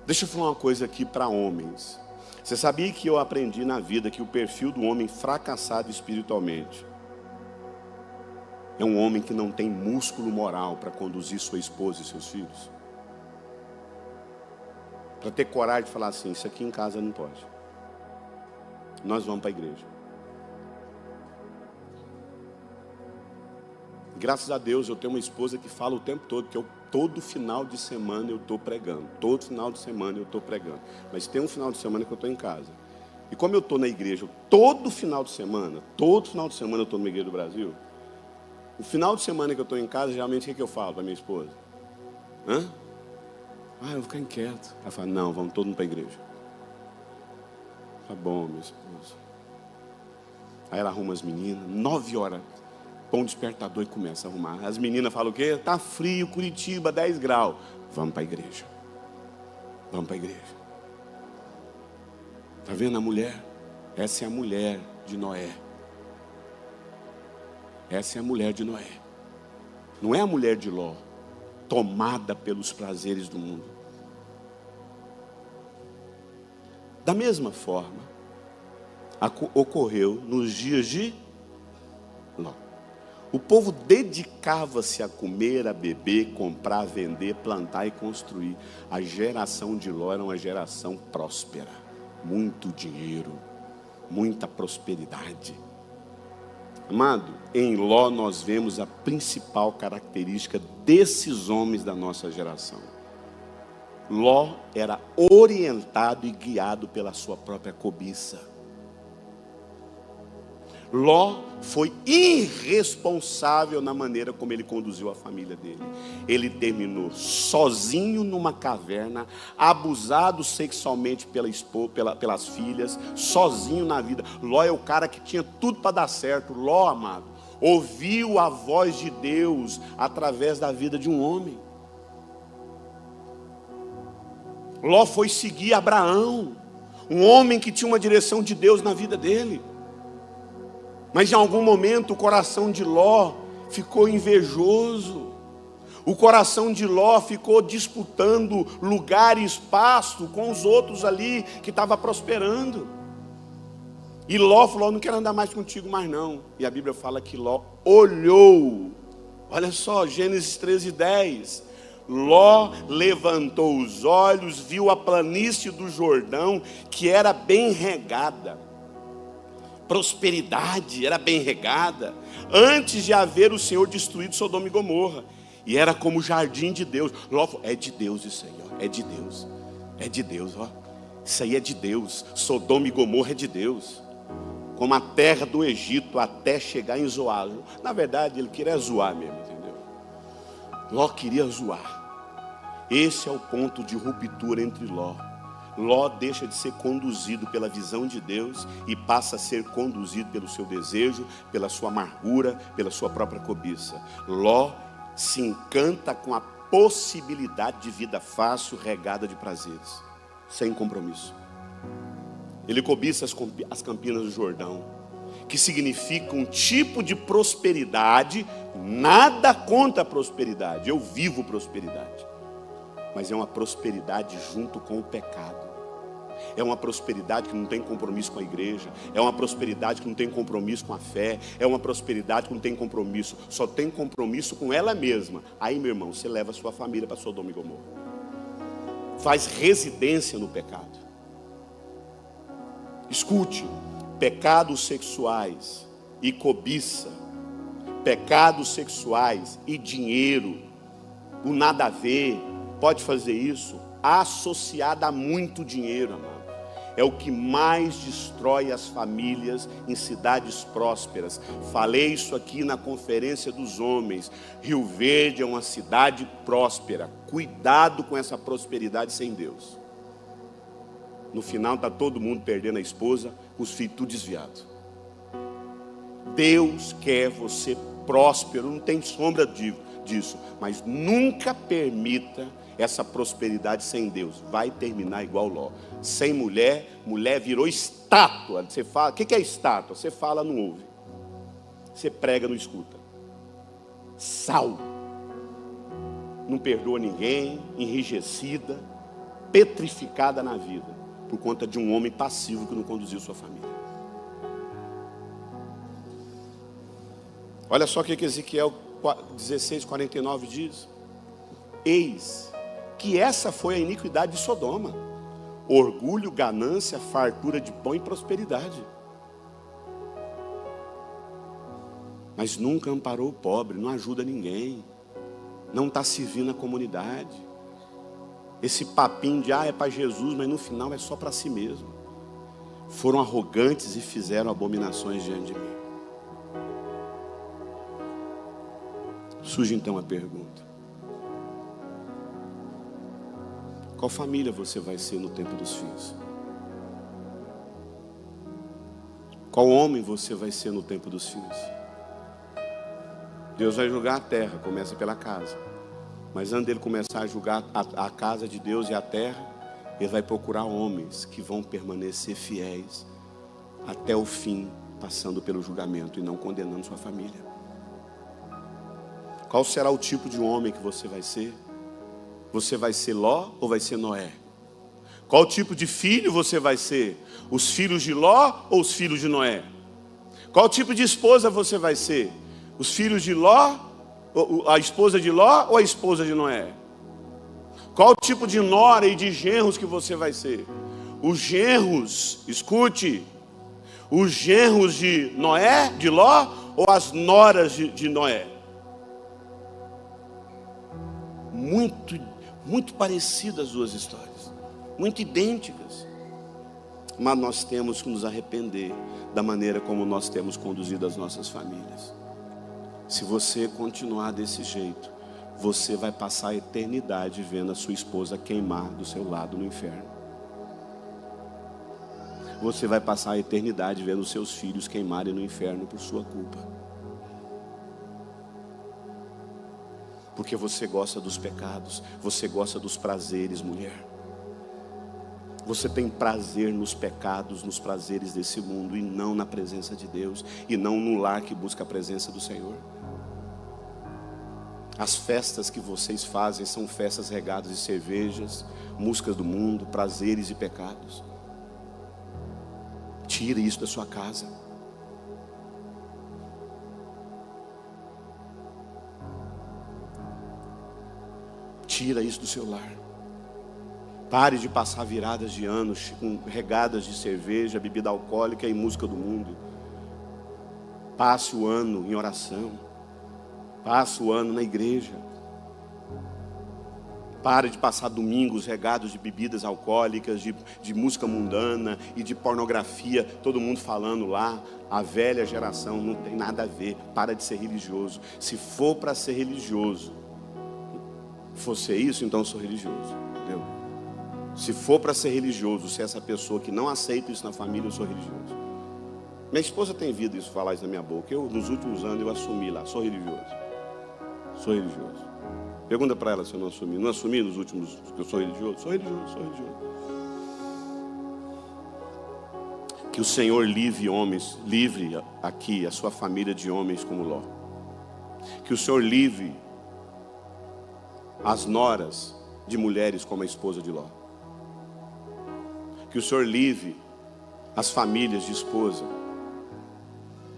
Deixa eu falar uma coisa aqui para homens. Você sabia que eu aprendi na vida que o perfil do homem fracassado espiritualmente é um homem que não tem músculo moral para conduzir sua esposa e seus filhos? Para ter coragem de falar assim: isso aqui em casa não pode. Nós vamos para a igreja. Graças a Deus eu tenho uma esposa que fala o tempo todo que todo final de semana eu estou pregando. Todo final de semana eu estou pregando. Mas tem um final de semana que eu estou em casa. E como eu estou na igreja todo final de semana eu estou numa igreja do Brasil. O final de semana que eu estou em casa, geralmente o que eu falo para minha esposa? Eu vou ficar inquieto. Ela fala: não, vamos todo mundo para a igreja. Tá bom, minha esposa. Aí ela arruma as meninas, 9 horas. Põe um despertador e começa a arrumar. As meninas falam o quê? Tá frio, Curitiba, 10 graus. Vamos para a igreja. Vamos para a igreja. Está vendo a mulher? Essa é a mulher de Noé. Essa é a mulher de Noé. Não é a mulher de Ló, tomada pelos prazeres do mundo. Da mesma forma, ocorreu nos dias de Ló. O povo dedicava-se a comer, a beber, comprar, vender, plantar e construir. A geração de Ló era uma geração próspera. Muito dinheiro, muita prosperidade. Amado, em Ló nós vemos a principal característica desses homens da nossa geração. Ló era orientado e guiado pela sua própria cobiça. Ló foi irresponsável na maneira como ele conduziu a família dele. Ele terminou sozinho numa caverna, abusado sexualmente pelas filhas, sozinho na vida. Ló é o cara que tinha tudo para dar certo. Ló, amado, ouviu a voz de Deus através da vida de um homem. Ló foi seguir Abraão, um homem que tinha uma direção de Deus na vida dele. Mas em algum momento o coração de Ló ficou invejoso. O coração de Ló ficou disputando lugar e espaço com os outros ali que estavam prosperando. E Ló falou: não quero andar mais contigo mais não. E a Bíblia fala que Ló olhou. Olha só, Gênesis 13:10. Ló levantou os olhos, viu a planície do Jordão, que era bem regada. Prosperidade, era bem regada. Antes de haver o Senhor destruído Sodoma e Gomorra. E era como o jardim de Deus. Ló falou: é de Deus isso aí, ó. É de Deus. É de Deus, ó. Isso aí é de Deus. Sodoma e Gomorra é de Deus. Como a terra do Egito até chegar em Zoar. Na verdade, ele queria zoar mesmo, entendeu? Ló queria zoar. Esse é o ponto de ruptura entre Ló. Ló deixa de ser conduzido pela visão de Deus e passa a ser conduzido pelo seu desejo, pela sua amargura, pela sua própria cobiça. Ló se encanta com a possibilidade de vida fácil, regada de prazeres, sem compromisso. Ele cobiça as campinas do Jordão, que significa um tipo de prosperidade. Nada contra a prosperidade, eu vivo prosperidade, mas é uma prosperidade junto com o pecado. É uma prosperidade que não tem compromisso com a igreja. É uma prosperidade que não tem compromisso com a fé. É uma prosperidade que não tem compromisso, só tem compromisso com ela mesma. Aí, meu irmão, você leva a sua família para Sodoma e Gomorra. Faz residência no pecado. Escute: pecados sexuais e cobiça, pecados sexuais e dinheiro, o nada a ver, pode fazer isso associado a muito dinheiro, amado. É o que mais destrói as famílias em cidades prósperas. Falei isso aqui na conferência dos homens. Rio Verde é uma cidade próspera. Cuidado com essa prosperidade sem Deus. No final está todo mundo perdendo a esposa, os filhos tudo desviados. Deus quer você próspero, não tem sombra disso. Mas nunca permita essa prosperidade sem Deus. Vai terminar igual Ló. Sem mulher, mulher virou estátua. Você fala, o que é estátua? Você fala, não ouve. Você prega, não escuta. Sal. Não perdoa ninguém, enrijecida, petrificada na vida, por conta de um homem passivo que não conduziu sua família. Olha só o que Ezequiel 16:49 diz. Eis que essa foi a iniquidade de Sodoma: orgulho, ganância, fartura de pão e prosperidade. Mas nunca amparou o pobre, não ajuda ninguém, não está servindo a comunidade. Esse papinho de é para Jesus, mas no final é só para si mesmo. Foram arrogantes e fizeram abominações diante de mim. Surge então a pergunta: qual família você vai ser no tempo dos fins? Qual homem você vai ser no tempo dos fins? Deus vai julgar a terra, começa pela casa. Mas antes dele começar a julgar a casa de Deus e a terra, ele vai procurar homens que vão permanecer fiéis até o fim, passando pelo julgamento e não condenando sua família. Qual será o tipo de homem que você vai ser? Você vai ser Ló ou vai ser Noé? Qual tipo de filho você vai ser? Os filhos de Ló ou os filhos de Noé? Qual tipo de esposa você vai ser? Os filhos de Ló, a esposa de Ló ou a esposa de Noé? Qual tipo de nora e de genros que você vai ser? Os genros, escute, os genros de Noé, de Ló, ou as noras de Noé? Muito parecidas as duas histórias, muito idênticas. Mas nós temos que nos arrepender da maneira como nós temos conduzido as nossas famílias. Se você continuar desse jeito, você vai passar a eternidade vendo a sua esposa queimar do seu lado no inferno. Você vai passar a eternidade vendo os seus filhos queimarem no inferno por sua culpa. Porque você gosta dos pecados, você gosta dos prazeres, mulher. Você tem prazer nos pecados, nos prazeres desse mundo, e não na presença de Deus, e não no lar que busca a presença do Senhor. As festas que vocês fazem são festas regadas de cervejas, músicas do mundo, prazeres e pecados. Tira isso da sua casa. Tira isso do seu lar. Pare de passar viradas de anos regadas de cerveja, bebida alcoólica e música do mundo. Passe o ano em oração. Passe o ano na igreja. Pare de passar domingos regados de bebidas alcoólicas, de música mundana e de pornografia, todo mundo falando lá. A velha geração não tem nada a ver. Para de ser religioso. Se for para ser religioso, fosse isso, então eu sou religioso, entendeu? Se for para ser religioso, se essa pessoa que não aceita isso na família, eu sou religioso. Minha esposa tem vindo isso, falar isso na minha boca. Eu, nos últimos anos, eu assumi lá, sou religioso. Sou religioso. Pergunta para ela se eu não assumi. Não assumi nos últimos que eu sou religioso? Sou religioso, sou religioso. Que o Senhor livre aqui a sua família de homens como Ló. Que o Senhor livre as noras de mulheres como a esposa de Ló. Que o Senhor livre as famílias de esposa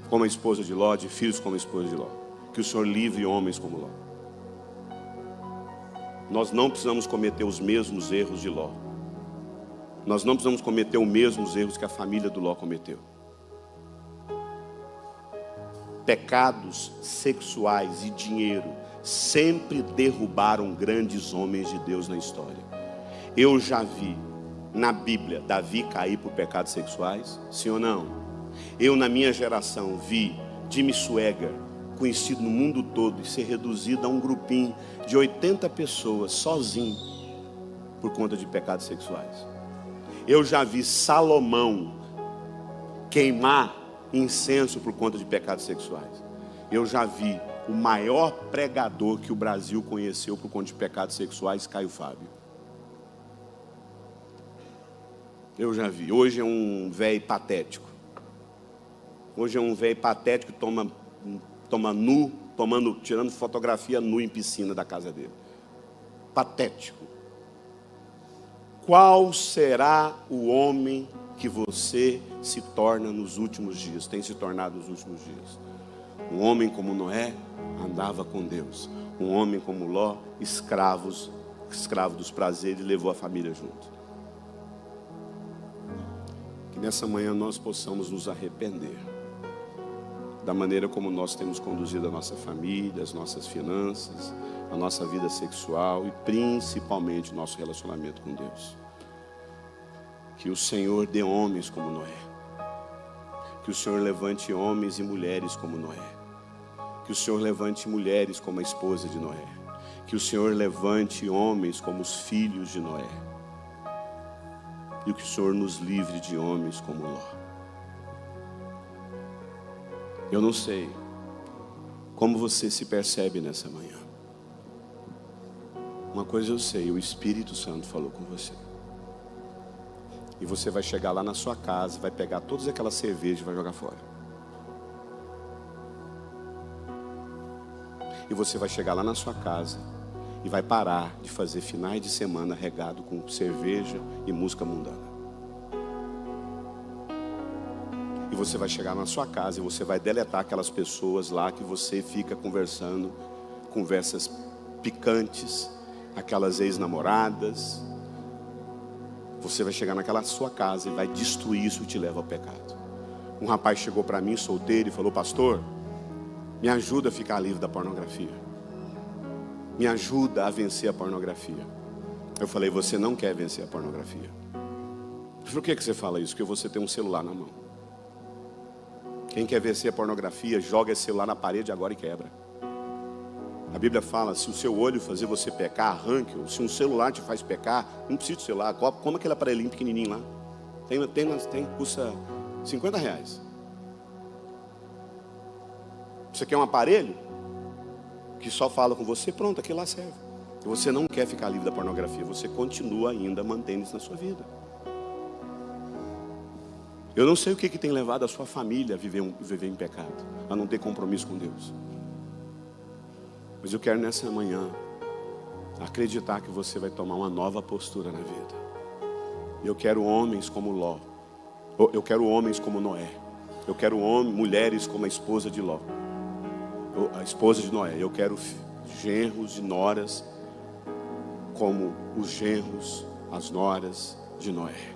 como a esposa de Ló, de filhos como a esposa de Ló. Que o Senhor livre homens como Ló. Nós não precisamos cometer os mesmos erros de Ló. Nós não precisamos cometer os mesmos erros que a família do Ló cometeu. Pecados sexuais e dinheiro sempre derrubaram grandes homens de Deus na história. Eu já vi na Bíblia Davi cair por pecados sexuais, sim ou não? Eu na minha geração vi Jimmy Swaggart, conhecido no mundo todo, ser reduzido a um grupinho de 80 pessoas, sozinho, por conta de pecados sexuais. Eu já vi Salomão queimar incenso por conta de pecados sexuais. Eu já vi o maior pregador que o Brasil conheceu por conta de pecados sexuais, Caio Fábio. Eu já vi. Hoje é um velho patético. Hoje é um velho patético que toma nu, tirando fotografia nu em piscina da casa dele. Patético. Qual será o homem que você se torna nos últimos dias? Tem se tornado nos últimos dias? Um homem como Noé andava com Deus. Um homem como Ló, escravo dos prazeres, levou a família junto. Que nessa manhã nós possamos nos arrepender da maneira como nós temos conduzido a nossa família, as nossas finanças, a nossa vida sexual e principalmente o nosso relacionamento com Deus. Que o Senhor dê homens como Noé. Que o Senhor levante homens e mulheres como Noé. Que o Senhor levante mulheres como a esposa de Noé. Que o Senhor levante homens como os filhos de Noé. E que o Senhor nos livre de homens como Ló. Eu não sei como você se percebe nessa manhã. Uma coisa eu sei, o Espírito Santo falou com você. E você vai chegar lá na sua casa, vai pegar todas aquelas cervejas e vai jogar fora. E você vai chegar lá na sua casa e vai parar de fazer finais de semana regado com cerveja e música mundana. E você vai chegar na sua casa e você vai deletar aquelas pessoas lá que você fica conversando, conversas picantes, aquelas ex-namoradas. Você vai chegar naquela sua casa e vai destruir isso que te leva ao pecado. Um rapaz chegou para mim, solteiro, e falou: pastor, me ajuda a ficar livre da pornografia. Me ajuda a vencer a pornografia. Eu falei: você não quer vencer a pornografia. Por que você fala isso? Porque você tem um celular na mão. Quem quer vencer a pornografia, joga esse celular na parede agora e quebra. A Bíblia fala: se o seu olho fazer você pecar, arranque-o. Se um celular te faz pecar, não precisa de celular. Como aquele aparelhinho pequenininho lá. Custa R$50. Você quer um aparelho que só fala com você? Pronto, aquilo lá serve. E você não quer ficar livre da pornografia. Você continua ainda mantendo isso na sua vida. Eu não sei o que tem levado a sua família a viver em pecado, a não ter compromisso com Deus. Mas eu quero nessa manhã acreditar que você vai tomar uma nova postura na vida. Eu quero homens como Ló. Eu quero homens como Noé. Eu quero mulheres como a esposa de Ló, a esposa de Noé. Eu quero genros e noras como os genros, as noras de Noé.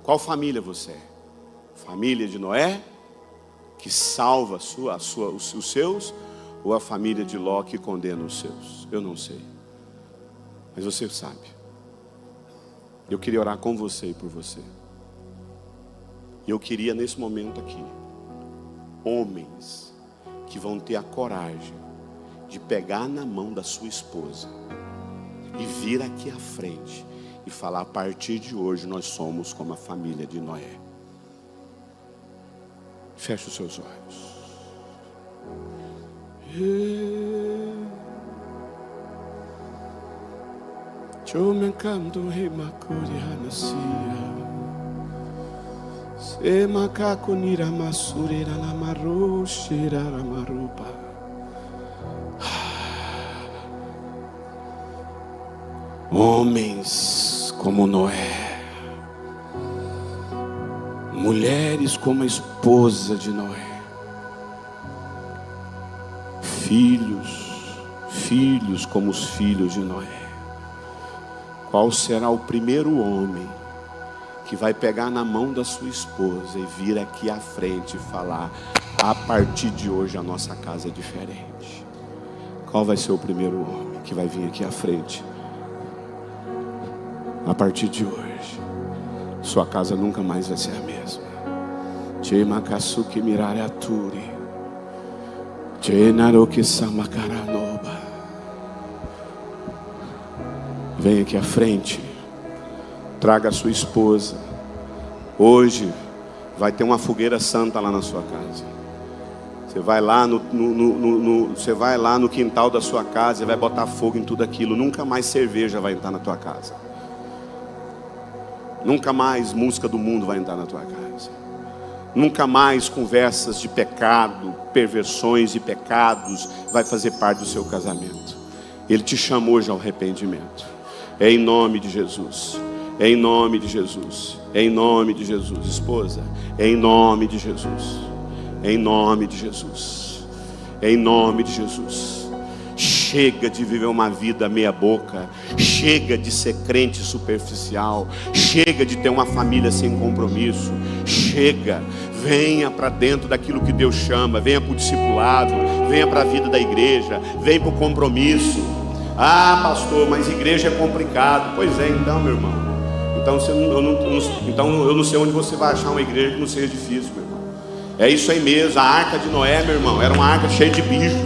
Qual família você é? Família de Noé, que salva os seus, ou a família de Ló que condena os seus? Eu não sei, mas você sabe. Eu queria orar com você e por você. E eu queria nesse momento aqui, homens que vão ter a coragem de pegar na mão da sua esposa e vir aqui à frente e falar: a partir de hoje nós somos como a família de Noé. Feche os seus olhos. Homens como Noé, mulheres como a esposa de Noé, filhos como os filhos de Noé. Qual será o primeiro homem que vai pegar na mão da sua esposa e vir aqui à frente e falar: a partir de hoje a nossa casa é diferente? Qual vai ser o primeiro homem que vai vir aqui à frente? A partir de hoje, sua casa nunca mais vai ser a mesma. Tchemakasuki mirare aturi, tchenaroki samakaranoba. Vem aqui à frente, traga a sua esposa. Hoje vai ter uma fogueira santa lá na sua casa. Você vai lá você vai lá no quintal da sua casa e vai botar fogo em tudo aquilo. Nunca mais cerveja vai entrar na tua casa. Nunca mais música do mundo vai entrar na tua casa. Nunca mais conversas de pecado, perversões e pecados vai fazer parte do seu casamento. Ele te chamou já ao arrependimento. É em nome de Jesus. É em nome de Jesus. É em nome de Jesus, esposa. É em nome de Jesus. É em nome de Jesus. É em nome de Jesus. Chega de viver uma vida meia boca. Chega de ser crente superficial. Chega de ter uma família sem compromisso. Chega. Venha para dentro daquilo que Deus chama. Venha para o discipulado. Venha para a vida da igreja. Venha para o compromisso. Ah, pastor, mas igreja é complicado. Pois é, então, meu irmão. Então eu não sei onde você vai achar uma igreja que não seja difícil, meu irmão. É isso aí mesmo. A arca de Noé, meu irmão, era uma arca cheia de bicho.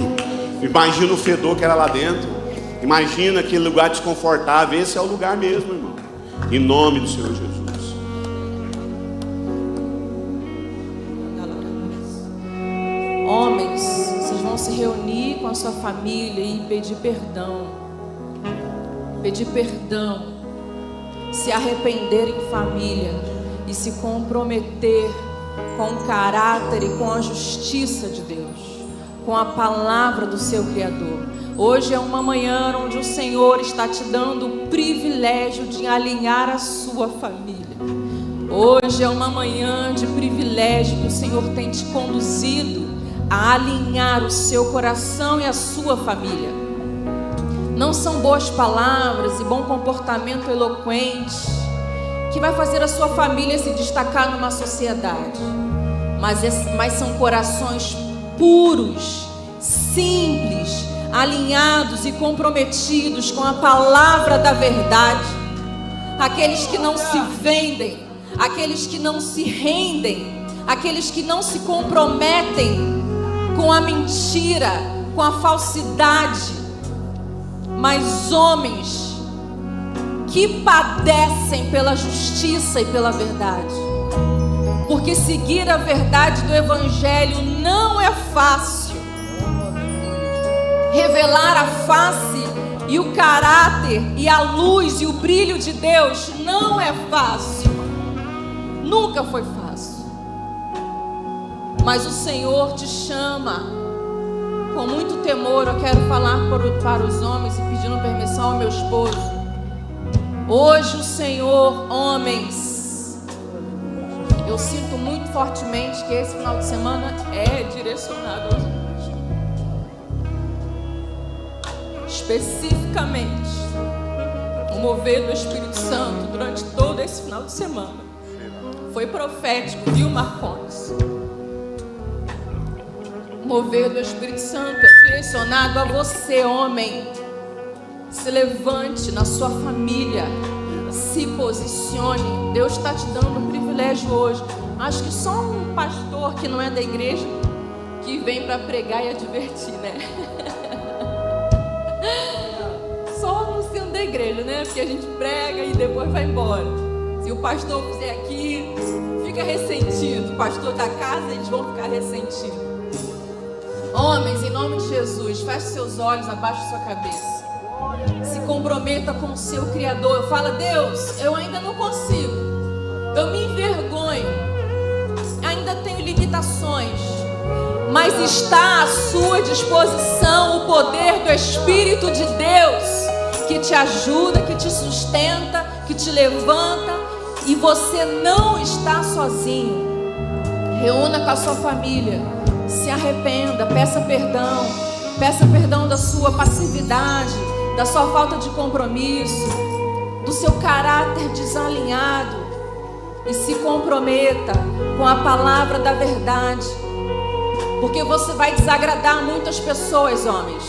Imagina o fedor que era lá dentro. Imagina aquele lugar desconfortável. Esse é o lugar mesmo, irmão. Em nome do Senhor Jesus. Homens, vocês vão se reunir com a sua família e pedir perdão. Pedir perdão. Se arrepender em família e se comprometer com o caráter e com a justiça de Deus, com a palavra do seu Criador. Hoje é uma manhã onde o Senhor está te dando o privilégio de alinhar a sua família. Hoje é uma manhã de privilégio que o Senhor tem te conduzido a alinhar o seu coração e a sua família. Não são boas palavras e bom comportamento eloquente que vai fazer a sua família se destacar numa sociedade, mas são corações puros, simples, alinhados e comprometidos com a palavra da verdade. Aqueles que não se vendem, aqueles que não se rendem, aqueles que não se comprometem com a mentira, com a falsidade, mas homens que padecem pela justiça e pela verdade. Porque seguir a verdade do Evangelho não é fácil. Revelar a face e o caráter e a luz e o brilho de Deus não é fácil. Nunca Nunca foi fácil. Mas o Senhor te chama com muito temor. Eu quero falar para os homens e pedindo permissão ao meu esposo. Hoje o Senhor, homens, eu sinto muito fortemente que esse final de semana é direcionado aos homens. Especificamente, o mover do Espírito Santo durante todo esse final de semana foi profético, viu, Marcones? O mover do Espírito Santo é direcionado a você, homem. Se levante na sua família, se posicione. Deus está te dando um privilégio hoje. Acho que só um pastor que não é da igreja que vem para pregar e advertir, né? Só não sendo da igreja, né? Porque a gente prega e depois vai embora. Se o pastor fizer aqui, fica ressentido. O pastor da casa, eles vão ficar ressentidos. Homens, em nome de Jesus, feche seus olhos, abaixe sua cabeça. Se comprometa com o seu Criador. Fala: Deus, eu ainda não consigo. Eu me envergonho. Ainda tenho limitações. Mas está à sua disposição o poder do Espírito de Deus, que te ajuda, que te sustenta, que te levanta. E você não está sozinho. Reúna com a sua família. Se arrependa, peça perdão da sua passividade, da sua falta de compromisso, do seu caráter desalinhado, e se comprometa com a palavra da verdade, porque você vai desagradar muitas pessoas, homens.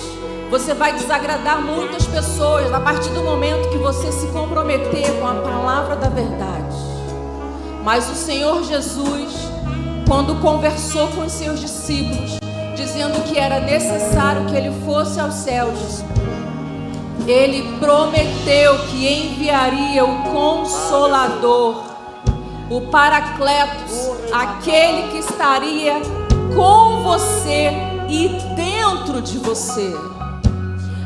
Você vai desagradar muitas pessoas a partir do momento que você se comprometer com a palavra da verdade. Mas o Senhor Jesus, quando conversou com os seus discípulos, dizendo que era necessário que ele fosse aos céus, ele prometeu que enviaria o Consolador, o Paracletos, aquele que estaria com você e dentro de você.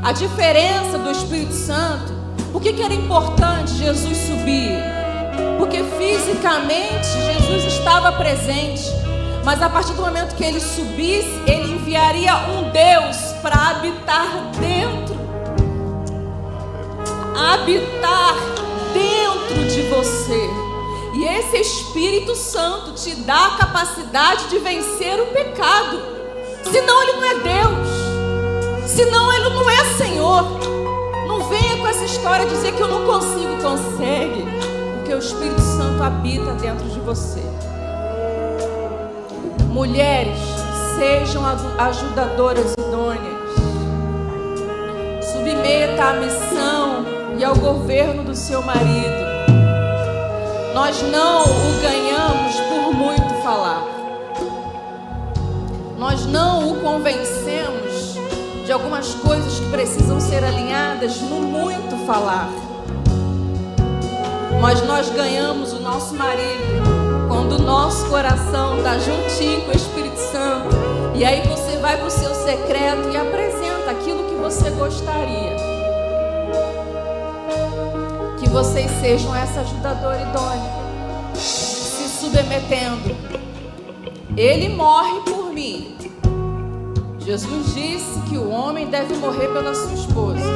A diferença do Espírito Santo, por que era importante Jesus subir? Porque fisicamente Jesus estava presente, mas a partir do momento que ele subisse, ele enviaria um Deus para habitar dentro de você. E esse Espírito Santo te dá a capacidade de vencer o pecado. Senão ele não é Deus, senão ele não é Senhor. Não venha com essa história de dizer que eu não consigo. Consegue, porque o Espírito Santo habita dentro de você. Mulheres, sejam ajudadoras idôneas. Submeta à missão e ao governo do seu marido. Nós não o ganhamos por muito falar. Nós não o convencemos de algumas coisas que precisam ser alinhadas no muito falar. Mas nós ganhamos o nosso marido quando o nosso coração está juntinho com o Espírito Santo. E aí você vai para o seu secreto e apresenta aquilo que você gostaria. Que vocês sejam essa ajudadora idônea, se submetendo. Ele morre por mim. Jesus disse que o homem deve morrer pela sua esposa.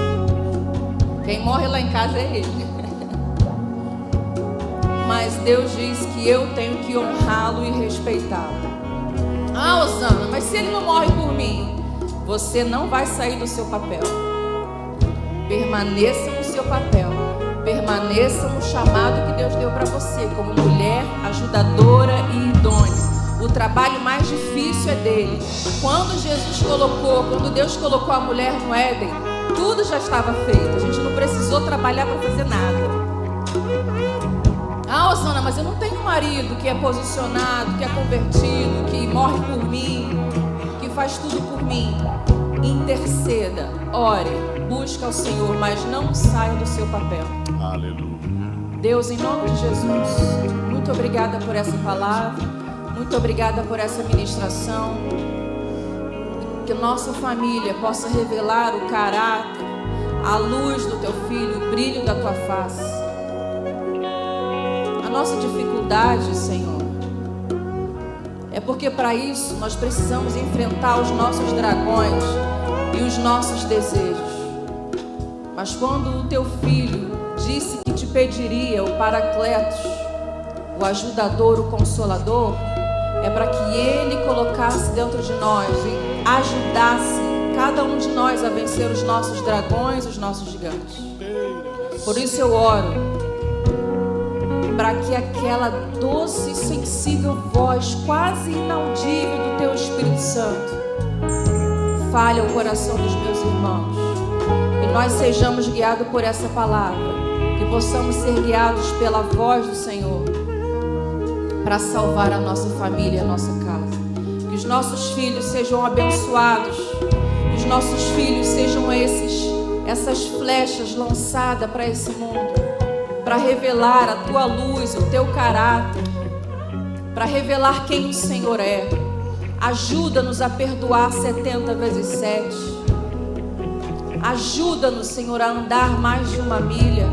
Quem morre lá em casa é ele. Mas Deus diz que eu tenho que honrá-lo e respeitá-lo. Ah, Osana, mas se ele não morre por mim, você não vai sair do seu papel. Permaneça no seu papel. Permaneça no chamado que Deus deu para você, como mulher ajudadora e idônea. O trabalho mais difícil é dele. Quando Deus colocou a mulher no Éden, tudo já estava feito. A gente não precisou trabalhar para fazer nada. Ah, Osana, mas eu não tenho um marido que é posicionado, que é convertido, que morre por mim, que faz tudo por mim. Interceda, ore, busque ao Senhor, mas não saia do seu papel. Aleluia. Deus, em nome de Jesus, muito obrigada por essa palavra, muito obrigada por essa ministração. Que nossa família possa revelar o caráter, a luz do teu filho, o brilho da tua face. A nossa dificuldade, Senhor, é porque para isso nós precisamos enfrentar os nossos dragões e os nossos desejos. Mas quando o teu filho disse que te pediria o Paracletos, o ajudador, o consolador, é para que ele colocasse dentro de nós e ajudasse cada um de nós a vencer os nossos dragões, os nossos gigantes. Por isso eu oro para que aquela doce e sensível voz quase inaudível do teu Espírito Santo fale ao coração dos meus irmãos, e nós sejamos guiados por essa palavra, que possamos ser guiados pela voz do Senhor para salvar a nossa família e a nossa casa. Que os nossos filhos sejam abençoados, que os nossos filhos sejam essas flechas lançadas para esse mundo, para revelar a tua luz, o teu caráter, para revelar quem o Senhor é. Ajuda-nos a perdoar 70 vezes 7. Ajuda-nos, Senhor, a andar mais de uma milha.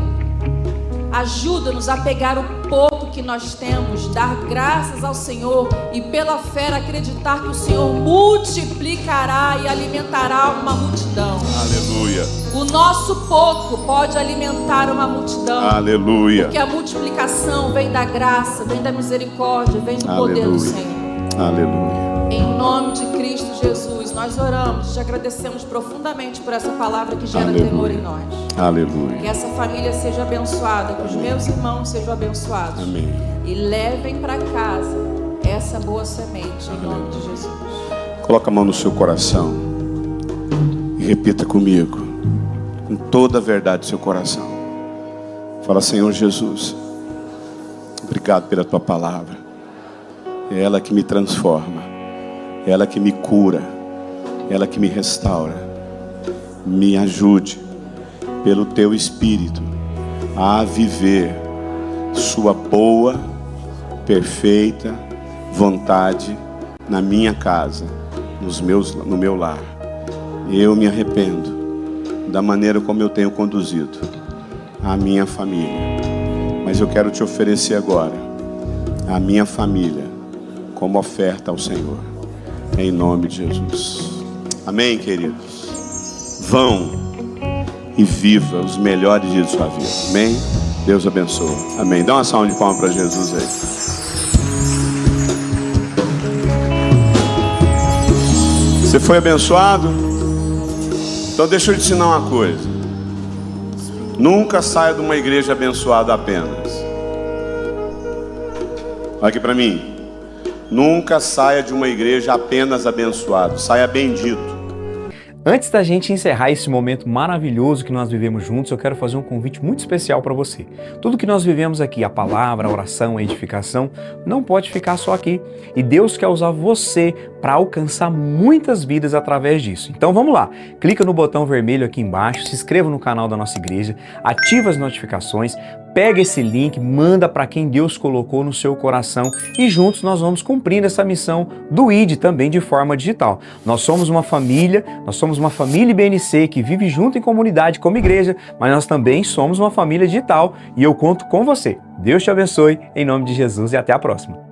Ajuda-nos a pegar o pouco que nós temos, dar graças ao Senhor e pela fé acreditar que o Senhor multiplicará e alimentará uma multidão. Aleluia. O nosso pouco pode alimentar uma multidão. Aleluia. Porque a multiplicação vem da graça, vem da misericórdia, vem do poder do Senhor. Aleluia. Em nome de Cristo Jesus, nós oramos, te agradecemos profundamente por essa palavra que gera temor em nós. Aleluia. Que essa família seja abençoada, que os meus irmãos sejam abençoados. Amém. E levem para casa essa boa semente, em nome de Jesus. Coloca a mão no seu coração e repita comigo, com toda a verdade do seu coração. Fala: Senhor Jesus, obrigado pela tua palavra. É ela que me transforma, é ela que me cura, é ela que me restaura. Me ajude, pelo teu Espírito, a viver sua boa, perfeita vontade na minha casa, no meu lar. Eu me arrependo da maneira como eu tenho conduzido a minha família, mas eu quero te oferecer agora a minha família como oferta ao Senhor, em nome de Jesus. Amém, queridos? Vão e viva os melhores dias de sua vida. Amém? Deus abençoe. Amém. Dá uma salva de palmas para Jesus aí. Você foi abençoado? Então deixa eu te ensinar uma coisa. Nunca saia de uma igreja abençoada apenas. Olha aqui para mim. Nunca saia de uma igreja apenas abençoado. Saia bendito. Antes da gente encerrar esse momento maravilhoso que nós vivemos juntos, eu quero fazer um convite muito especial para você. Tudo que nós vivemos aqui, a palavra, a oração, a edificação, não pode ficar só aqui. E Deus quer usar você para alcançar muitas vidas através disso. Então vamos lá, clica no botão vermelho aqui embaixo, se inscreva no canal da nossa igreja, ativa as notificações, pega esse link, manda para quem Deus colocou no seu coração e juntos nós vamos cumprindo essa missão do ID também de forma digital. Nós somos uma família IBNC que vive junto em comunidade como igreja, mas nós também somos uma família digital e eu conto com você. Deus te abençoe, em nome de Jesus, e até a próxima.